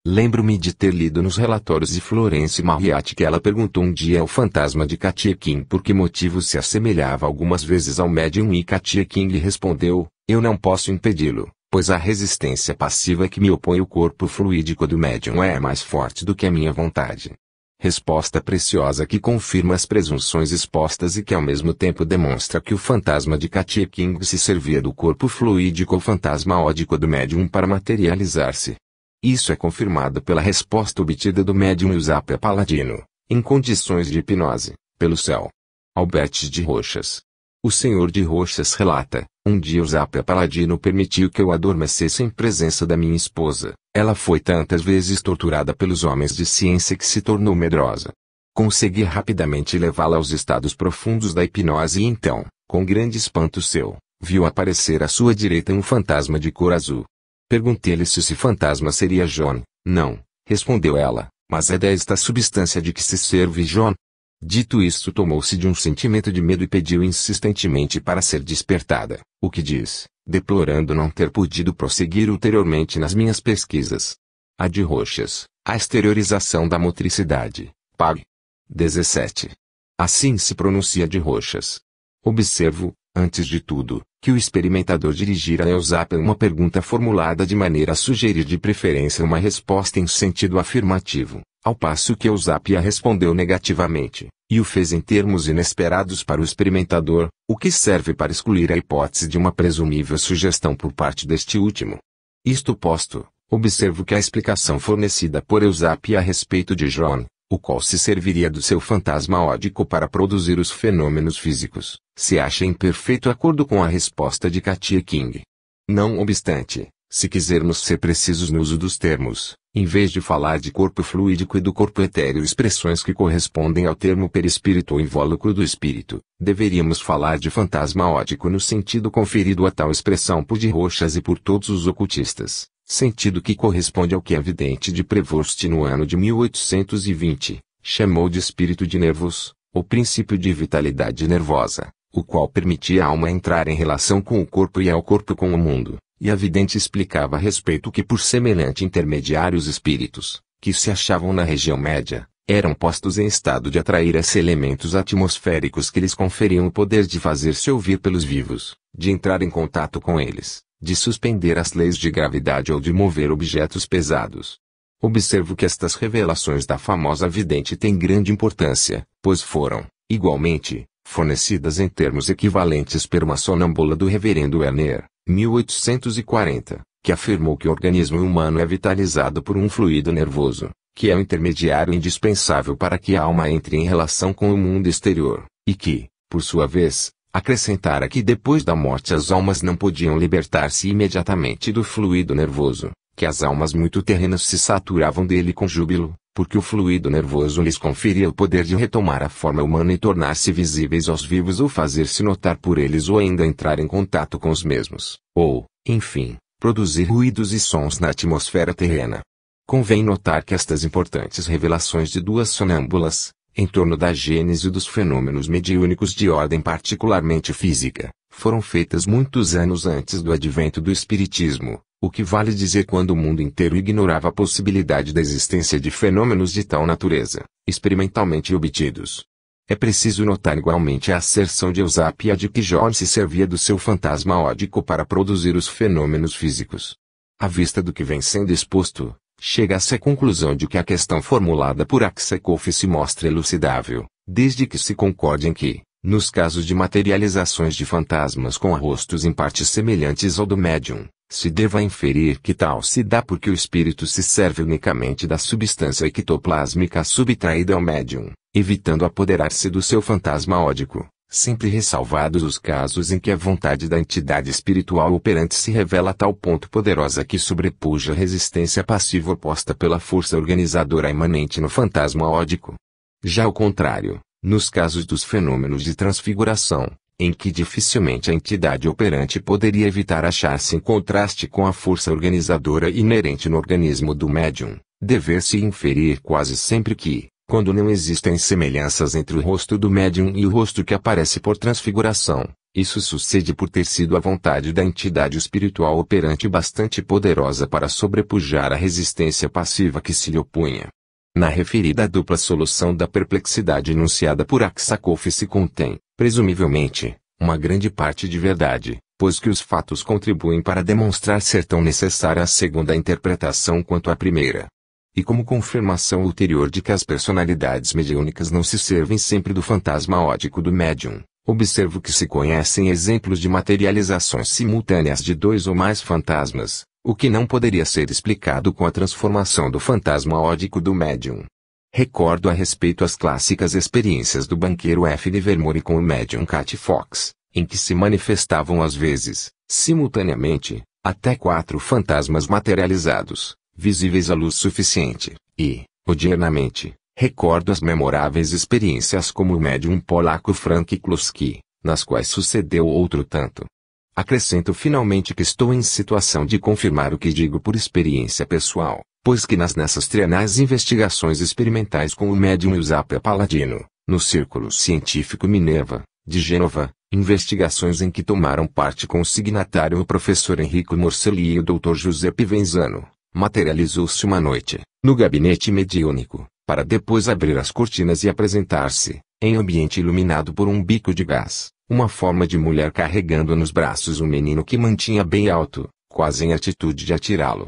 Lembro-me de ter lido nos relatórios de Florence Marriott que ela perguntou um dia ao fantasma de Katia King por que motivo se assemelhava algumas vezes ao médium e Katia King lhe respondeu: eu não posso impedi-lo, pois a resistência passiva que me opõe ao corpo fluídico do médium é mais forte do que a minha vontade. Resposta preciosa que confirma as presunções expostas e que ao mesmo tempo demonstra que o fantasma de Katia King se servia do corpo fluídico ou fantasma ódico do médium para materializar-se. Isso é confirmado pela resposta obtida do médium Eusapia Paladino, em condições de hipnose, pelo céu. Albert de Rochas. O senhor de Rochas relata, Um dia o Zapia Paladino permitiu que eu adormecesse em presença da minha esposa. Ela foi tantas vezes torturada pelos homens de ciência que se tornou medrosa. Consegui rapidamente levá-la aos estados profundos da hipnose e então, com grande espanto seu, viu aparecer à sua direita um fantasma de cor azul. Perguntei-lhe se esse fantasma seria John. Não, respondeu ela, mas é desta substância de que se serve John. Dito isto, tomou-se de um sentimento de medo e pediu insistentemente para ser despertada, o que diz, deplorando não ter podido prosseguir ulteriormente nas minhas pesquisas. A de Roxas, a exteriorização da motricidade, Pag. 17. Assim se pronuncia de Roxas. Observo, antes de tudo, que o experimentador dirigirá ao Zapia uma pergunta formulada de maneira a sugerir de preferência uma resposta em sentido afirmativo, ao passo que o Zapia respondeu negativamente, e o fez em termos inesperados para o experimentador, o que serve para excluir a hipótese de uma presumível sugestão por parte deste último. Isto posto, observo que a explicação fornecida por Eusapia a respeito de John, o qual se serviria do seu fantasma ódico para produzir os fenômenos físicos, se acha em perfeito acordo com a resposta de Katia King. Não obstante, se quisermos ser precisos no uso dos termos, em vez de falar de corpo fluídico e do corpo etéreo, expressões que correspondem ao termo perispírito ou invólucro do espírito, deveríamos falar de fantasma ódico no sentido conferido a tal expressão por de Roxas e por todos os ocultistas, sentido que corresponde ao que a vidente de Prevost no ano de 1820, chamou de espírito de nervos, ou princípio de vitalidade nervosa, o qual permitia à alma entrar em relação com o corpo e ao corpo com o mundo, e a vidente explicava a respeito que por semelhante intermediários espíritos, que se achavam na região média, eram postos em estado de atrair esses elementos atmosféricos que lhes conferiam o poder de fazer-se ouvir pelos vivos, de entrar em contato com eles, de suspender as leis de gravidade ou de mover objetos pesados. Observo que estas revelações da famosa vidente têm grande importância, pois foram, igualmente, fornecidas em termos equivalentes por uma sonâmbula do reverendo Werner, 1840, que afirmou que o organismo humano é vitalizado por um fluido nervoso, que é o intermediário indispensável para que a alma entre em relação com o mundo exterior, e que, por sua vez, acrescentara que depois da morte as almas não podiam libertar-se imediatamente do fluido nervoso, que as almas muito terrenas se saturavam dele com júbilo, porque o fluido nervoso lhes conferia o poder de retomar a forma humana e tornar-se visíveis aos vivos ou fazer-se notar por eles ou ainda entrar em contato com os mesmos, ou, enfim, produzir ruídos e sons na atmosfera terrena. Convém notar que estas importantes revelações de duas sonâmbulas, em torno da gênese dos fenômenos mediúnicos de ordem particularmente física, foram feitas muitos anos antes do advento do Espiritismo, o que vale dizer quando o mundo inteiro ignorava a possibilidade da existência de fenômenos de tal natureza, experimentalmente obtidos. É preciso notar igualmente a asserção de Eusapia de que John se servia do seu fantasma ódico para produzir os fenômenos físicos. À vista do que vem sendo exposto, chega-se à conclusão de que a questão formulada por Aksakov se mostra elucidável, desde que se concorde em que, nos casos de materializações de fantasmas com rostos em parte semelhantes ao do médium, se deva inferir que tal se dá porque o espírito se serve unicamente da substância ectoplásmica subtraída ao médium, evitando apoderar-se do seu fantasma ódico, sempre ressalvados os casos em que a vontade da entidade espiritual operante se revela a tal ponto poderosa que sobrepuja a resistência passiva oposta pela força organizadora imanente no fantasma ódico. Já ao contrário, nos casos dos fenômenos de transfiguração, em que dificilmente a entidade operante poderia evitar achar-se em contraste com a força organizadora inerente no organismo do médium, dever-se inferir quase sempre que, quando não existem semelhanças entre o rosto do médium e o rosto que aparece por transfiguração, isso sucede por ter sido a vontade da entidade espiritual operante bastante poderosa para sobrepujar a resistência passiva que se lhe opunha. Na referida dupla solução da perplexidade enunciada por Aksakov se contém, presumivelmente, uma grande parte de verdade, pois que os fatos contribuem para demonstrar ser tão necessária a segunda interpretação quanto a primeira. E como confirmação ulterior de que as personalidades mediúnicas não se servem sempre do fantasma ódico do médium, observo que se conhecem exemplos de materializações simultâneas de dois ou mais fantasmas, o que não poderia ser explicado com a transformação do fantasma ódico do médium. Recordo a respeito as clássicas experiências do banqueiro F. Livermore com o médium Cat Fox, em que se manifestavam às vezes, simultaneamente, até 4 fantasmas materializados, visíveis à luz suficiente, e, odiernamente, recordo as memoráveis experiências como o médium polaco Frank Kloski, nas quais sucedeu outro tanto. Acrescento finalmente que estou em situação de confirmar o que digo por experiência pessoal, pois que nessas trienais investigações experimentais com o médium Eusapia Paladino, no Círculo Científico Minerva, de Gênova, investigações em que tomaram parte com o signatário o professor Enrico Morselli e o Dr. José Pivenzano, materializou-se uma noite, no gabinete mediúnico, para depois abrir as cortinas e apresentar-se, em ambiente iluminado por um bico de gás, uma forma de mulher carregando nos braços um menino que mantinha bem alto, quase em atitude de atirá-lo.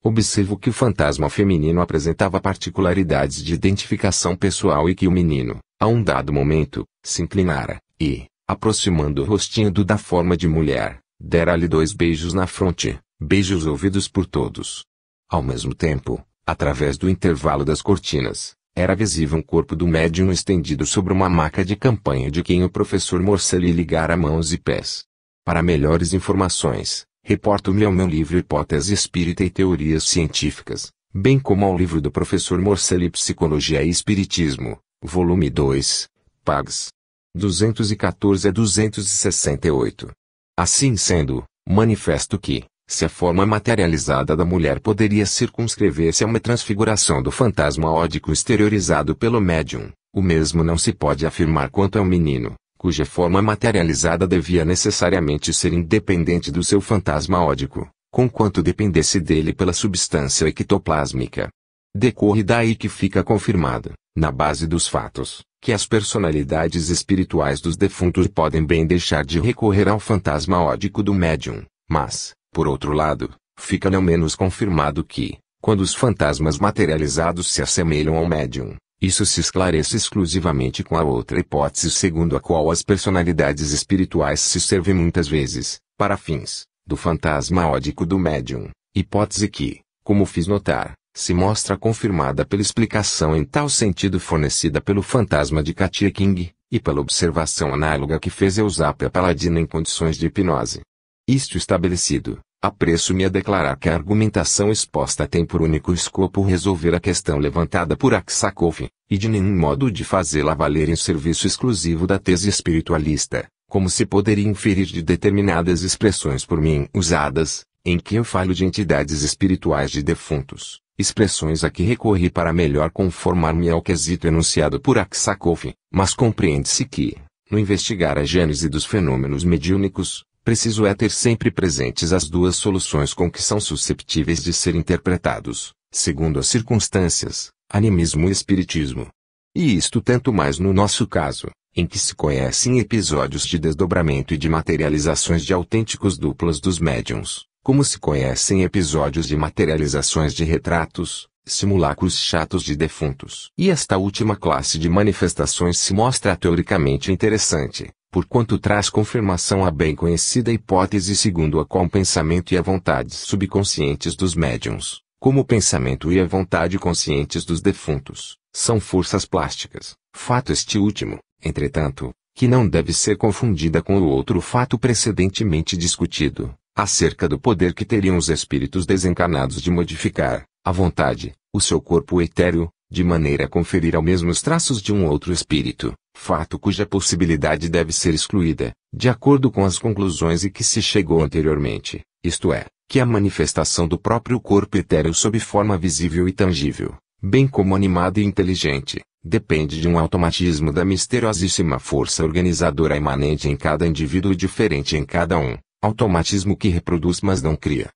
Observo que o fantasma feminino apresentava particularidades de identificação pessoal e que o menino, a um dado momento, se inclinara, e, aproximando o rostinho da forma de mulher, dera-lhe 2 beijos na fronte, beijos ouvidos por todos. Ao mesmo tempo, através do intervalo das cortinas, era visível um corpo do médium estendido sobre uma maca de campanha de quem o professor Morselli ligara mãos e pés. Para melhores informações, reporto-me ao meu livro Hipótese Espírita e Teorias Científicas, bem como ao livro do professor Morselli Psicologia e Espiritismo, volume 2, pags. 214 a 268. Assim sendo, manifesto que, se a forma materializada da mulher poderia circunscrever-se a uma transfiguração do fantasma ódico exteriorizado pelo médium, o mesmo não se pode afirmar quanto ao menino, cuja forma materializada devia necessariamente ser independente do seu fantasma ódico, conquanto dependesse dele pela substância ectoplásmica. Decorre daí que fica confirmado, na base dos fatos, que as personalidades espirituais dos defuntos podem bem deixar de recorrer ao fantasma ódico do médium, mas, por outro lado, fica não menos confirmado que, quando os fantasmas materializados se assemelham ao médium, isso se esclarece exclusivamente com a outra hipótese segundo a qual as personalidades espirituais se servem muitas vezes, para fins, do fantasma ódico do médium, hipótese que, como fiz notar, se mostra confirmada pela explicação em tal sentido fornecida pelo fantasma de Katia King, e pela observação análoga que fez Eusapia Paladino em condições de hipnose. Isto estabelecido, apresso-me a declarar que a argumentação exposta tem por único escopo resolver a questão levantada por Aksakov, e de nenhum modo de fazê-la valer em serviço exclusivo da tese espiritualista, como se poderia inferir de determinadas expressões por mim usadas, em que eu falo de entidades espirituais de defuntos, expressões a que recorri para melhor conformar-me ao quesito enunciado por Aksakov, mas compreende-se que, no investigar a gênese dos fenômenos mediúnicos, preciso é ter sempre presentes as duas soluções com que são susceptíveis de ser interpretados, segundo as circunstâncias, animismo e espiritismo. E isto tanto mais no nosso caso, em que se conhecem episódios de desdobramento e de materializações de autênticos duplas dos médiuns, como se conhecem episódios de materializações de retratos, simulacros chatos de defuntos. E esta última classe de manifestações se mostra teoricamente interessante, porquanto traz confirmação à bem conhecida hipótese segundo a qual o pensamento e a vontade subconscientes dos médiuns, como o pensamento e a vontade conscientes dos defuntos, são forças plásticas, fato este último, entretanto, que não deve ser confundida com o outro fato precedentemente discutido, acerca do poder que teriam os espíritos desencarnados de modificar, à vontade, o seu corpo etéreo, de maneira a conferir ao mesmo os traços de um outro espírito, fato cuja possibilidade deve ser excluída, de acordo com as conclusões e que se chegou anteriormente, isto é, que a manifestação do próprio corpo etéreo sob forma visível e tangível, bem como animada e inteligente, depende de um automatismo da misteriosíssima força organizadora imanente em cada indivíduo e diferente em cada um, automatismo que reproduz mas não cria.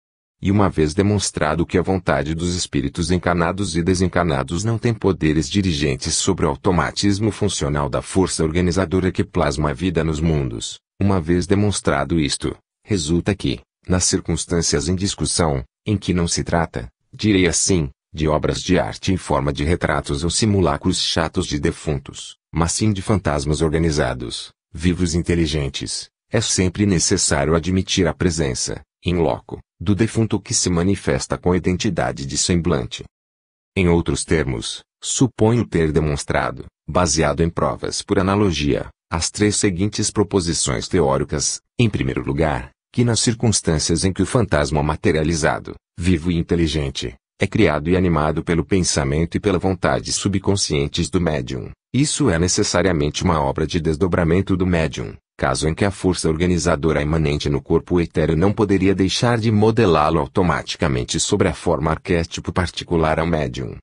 E uma vez demonstrado que a vontade dos espíritos encarnados e desencarnados não tem poderes dirigentes sobre o automatismo funcional da força organizadora que plasma a vida nos mundos, uma vez demonstrado isto, resulta que, nas circunstâncias em discussão, em que não se trata, direi assim, de obras de arte em forma de retratos ou simulacros chatos de defuntos, mas sim de fantasmas organizados, vivos e inteligentes, é sempre necessário admitir a presença, in loco, do defunto que se manifesta com identidade de semblante. Em outros termos, suponho ter demonstrado, baseado em provas por analogia, as três seguintes proposições teóricas. Em primeiro lugar, que nas circunstâncias em que o fantasma materializado, vivo e inteligente, é criado e animado pelo pensamento e pela vontade subconscientes do médium, isso é necessariamente uma obra de desdobramento do médium, caso em que a força organizadora imanente no corpo etéreo não poderia deixar de modelá-lo automaticamente sobre a forma arquétipo particular ao médium.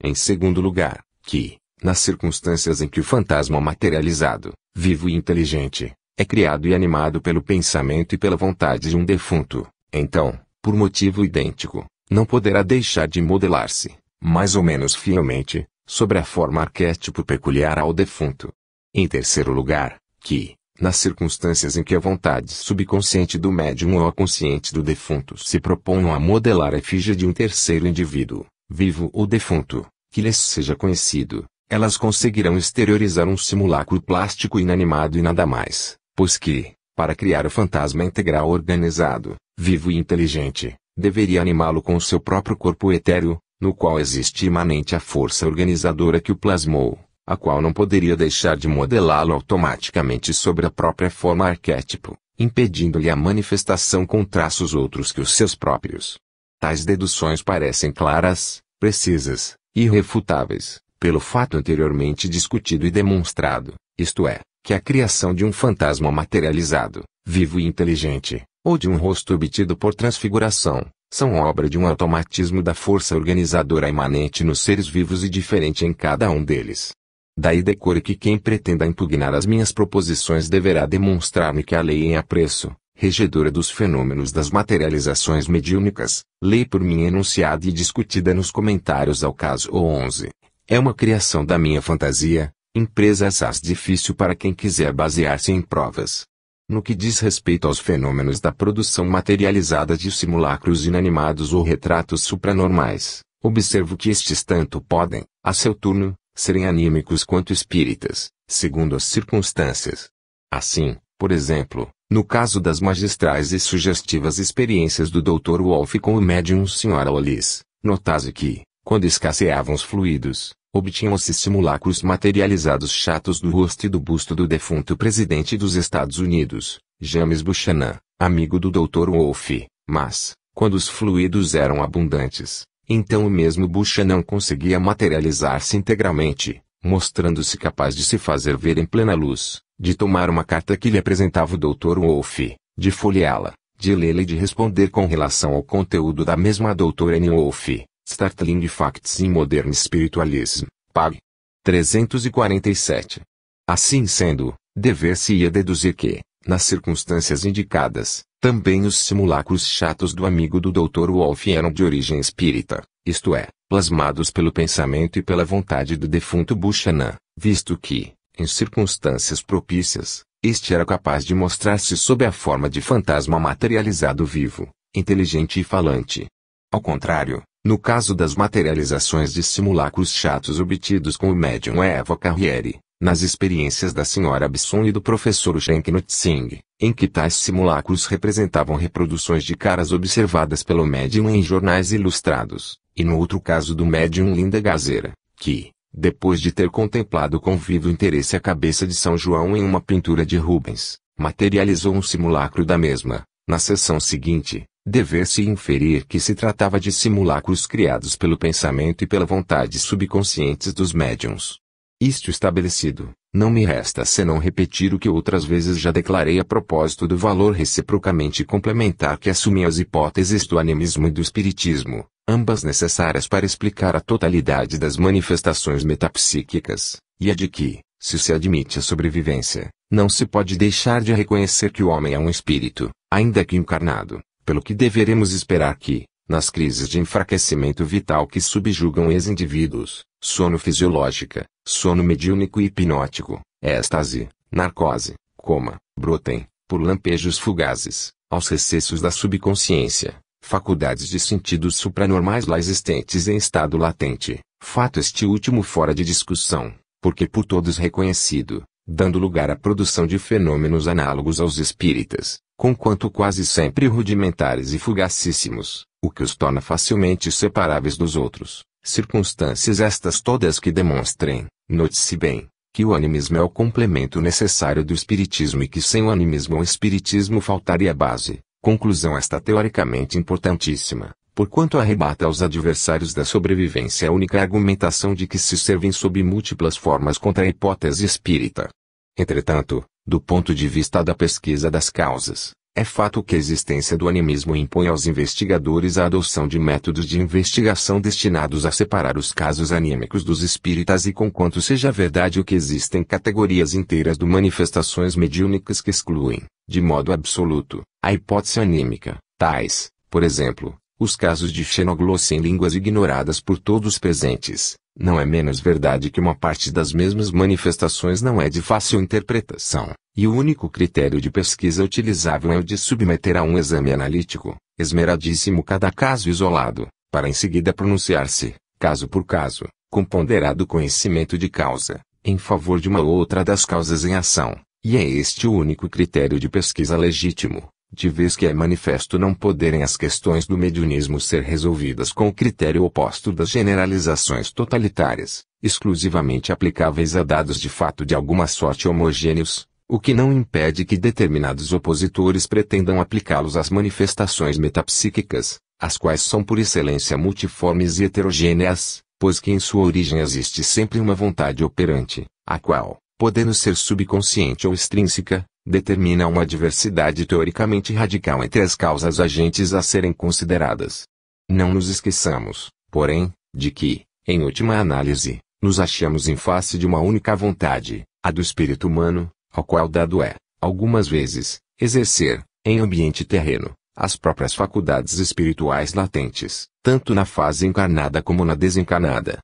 Em segundo lugar, que, nas circunstâncias em que o fantasma materializado, vivo e inteligente, é criado e animado pelo pensamento e pela vontade de um defunto, então, por motivo idêntico, não poderá deixar de modelar-se, mais ou menos fielmente, sobre a forma arquétipo peculiar ao defunto. Em terceiro lugar, que, nas circunstâncias em que a vontade subconsciente do médium ou a consciente do defunto se proponham a modelar a efígie de um terceiro indivíduo, vivo ou defunto, que lhes seja conhecido, elas conseguirão exteriorizar um simulacro plástico inanimado e nada mais, pois que, para criar o fantasma integral organizado, vivo e inteligente, deveria animá-lo com o seu próprio corpo etéreo, no qual existe imanente a força organizadora que o plasmou, a qual não poderia deixar de modelá-lo automaticamente sobre a própria forma arquétipo, impedindo-lhe a manifestação com traços outros que os seus próprios. Tais deduções parecem claras, precisas, irrefutáveis, pelo fato anteriormente discutido e demonstrado, isto é, que a criação de um fantasma materializado, vivo e inteligente, ou de um rosto obtido por transfiguração, são obra de um automatismo da força organizadora imanente nos seres vivos e diferente em cada um deles. Daí decorre que quem pretenda impugnar as minhas proposições deverá demonstrar-me que a lei em apreço, regedora dos fenômenos das materializações mediúnicas, lei por mim enunciada e discutida nos comentários ao caso 11, é uma criação da minha fantasia, empresa assaz difícil para quem quiser basear-se em provas. No que diz respeito aos fenômenos da produção materializada de simulacros inanimados ou retratos supranormais, observo que estes tanto podem, a seu turno, serem anímicos quanto espíritas, segundo as circunstâncias. Assim, por exemplo, no caso das magistrais e sugestivas experiências do Dr. Wolff com o médium Sra. Wallis, notase que, quando escasseavam os fluidos, obtinham-se simulacros materializados chatos do rosto e do busto do defunto presidente dos Estados Unidos, James Buchanan, amigo do Dr. Wolff, mas, quando os fluidos eram abundantes, então o mesmo Buchanan conseguia materializar-se integralmente, mostrando-se capaz de se fazer ver em plena luz, de tomar uma carta que lhe apresentava o Dr. Wolff, de folheá-la, de lê-la e de responder com relação ao conteúdo da mesma a Dr. N. Wolff. Startling Facts in Modern Spiritualism, pag. 347. Assim sendo, dever-se-ia deduzir que, nas circunstâncias indicadas, também os simulacros chatos do amigo do Dr. Wolff eram de origem espírita, isto é, plasmados pelo pensamento e pela vontade do defunto Buchanan, visto que, em circunstâncias propícias, este era capaz de mostrar-se sob a forma de fantasma materializado vivo, inteligente e falante. Ao contrário, no caso das materializações de simulacros chatos obtidos com o médium Eva Carriere, nas experiências da Sra. Bisson e do professor Shanknut Singh, em que tais simulacros representavam reproduções de caras observadas pelo médium em jornais ilustrados, e no outro caso do médium Linda Gazera, que, depois de ter contemplado com vivo interesse a cabeça de São João em uma pintura de Rubens, materializou um simulacro da mesma, na sessão seguinte, dever-se inferir que se tratava de simulacros criados pelo pensamento e pela vontade subconscientes dos médiuns. Isto estabelecido, não me resta senão repetir o que outras vezes já declarei a propósito do valor reciprocamente complementar que assumem as hipóteses do animismo e do espiritismo, ambas necessárias para explicar a totalidade das manifestações metapsíquicas, e a de que, se admite a sobrevivência, não se pode deixar de reconhecer que o homem é um espírito, ainda que encarnado. Pelo que deveremos esperar que, nas crises de enfraquecimento vital que subjugam ex-indivíduos, sono fisiológica, sono mediúnico e hipnótico, êxtase, narcose, coma, brotem, por lampejos fugazes, aos recessos da subconsciência, faculdades de sentidos supranormais lá existentes em estado latente, fato este último fora de discussão, porque por todos reconhecido, dando lugar à produção de fenômenos análogos aos espíritas, conquanto quase sempre rudimentares e fugacíssimos, o que os torna facilmente separáveis dos outros, circunstâncias estas todas que demonstrem, note-se bem, Que o animismo é o complemento necessário do espiritismo e que sem o animismo ao espiritismo faltaria base. Conclusão esta teoricamente importantíssima, porquanto arrebata aos adversários da sobrevivência a única argumentação de que se servem sob múltiplas formas contra a hipótese espírita. Entretanto, do ponto de vista da pesquisa das causas, é fato que a existência do animismo impõe aos investigadores a adoção de métodos de investigação destinados a separar os casos anímicos dos espíritas e conquanto seja verdade o que existem categorias inteiras de manifestações mediúnicas que excluem, de modo absoluto, a hipótese anímica, tais, por exemplo, os casos de xenoglossia em línguas ignoradas por todos presentes, não é menos verdade que uma parte das mesmas manifestações não é de fácil interpretação, e o único critério de pesquisa utilizável é o de submeter a um exame analítico, esmeradíssimo cada caso isolado, para em seguida pronunciar-se, caso por caso, com ponderado conhecimento de causa, em favor de uma ou outra das causas em ação, e é este o único critério de pesquisa legítimo. De vez que é manifesto não poderem as questões do mediunismo ser resolvidas com o critério oposto das generalizações totalitárias, exclusivamente aplicáveis a dados de fato de alguma sorte homogêneos, o que não impede que determinados opositores pretendam aplicá-los às manifestações metapsíquicas, as quais são por excelência multiformes e heterogêneas, pois que em sua origem existe sempre uma vontade operante, a qual, podendo ser subconsciente ou extrínseca, determina uma diversidade teoricamente radical entre as causas agentes a serem consideradas. Não nos esqueçamos, porém, de que, em última análise, nos achamos em face de uma única vontade, a do espírito humano, ao qual dado é, algumas vezes, exercer, em ambiente terreno, as próprias faculdades espirituais latentes, tanto na fase encarnada como na desencarnada.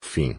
Fim.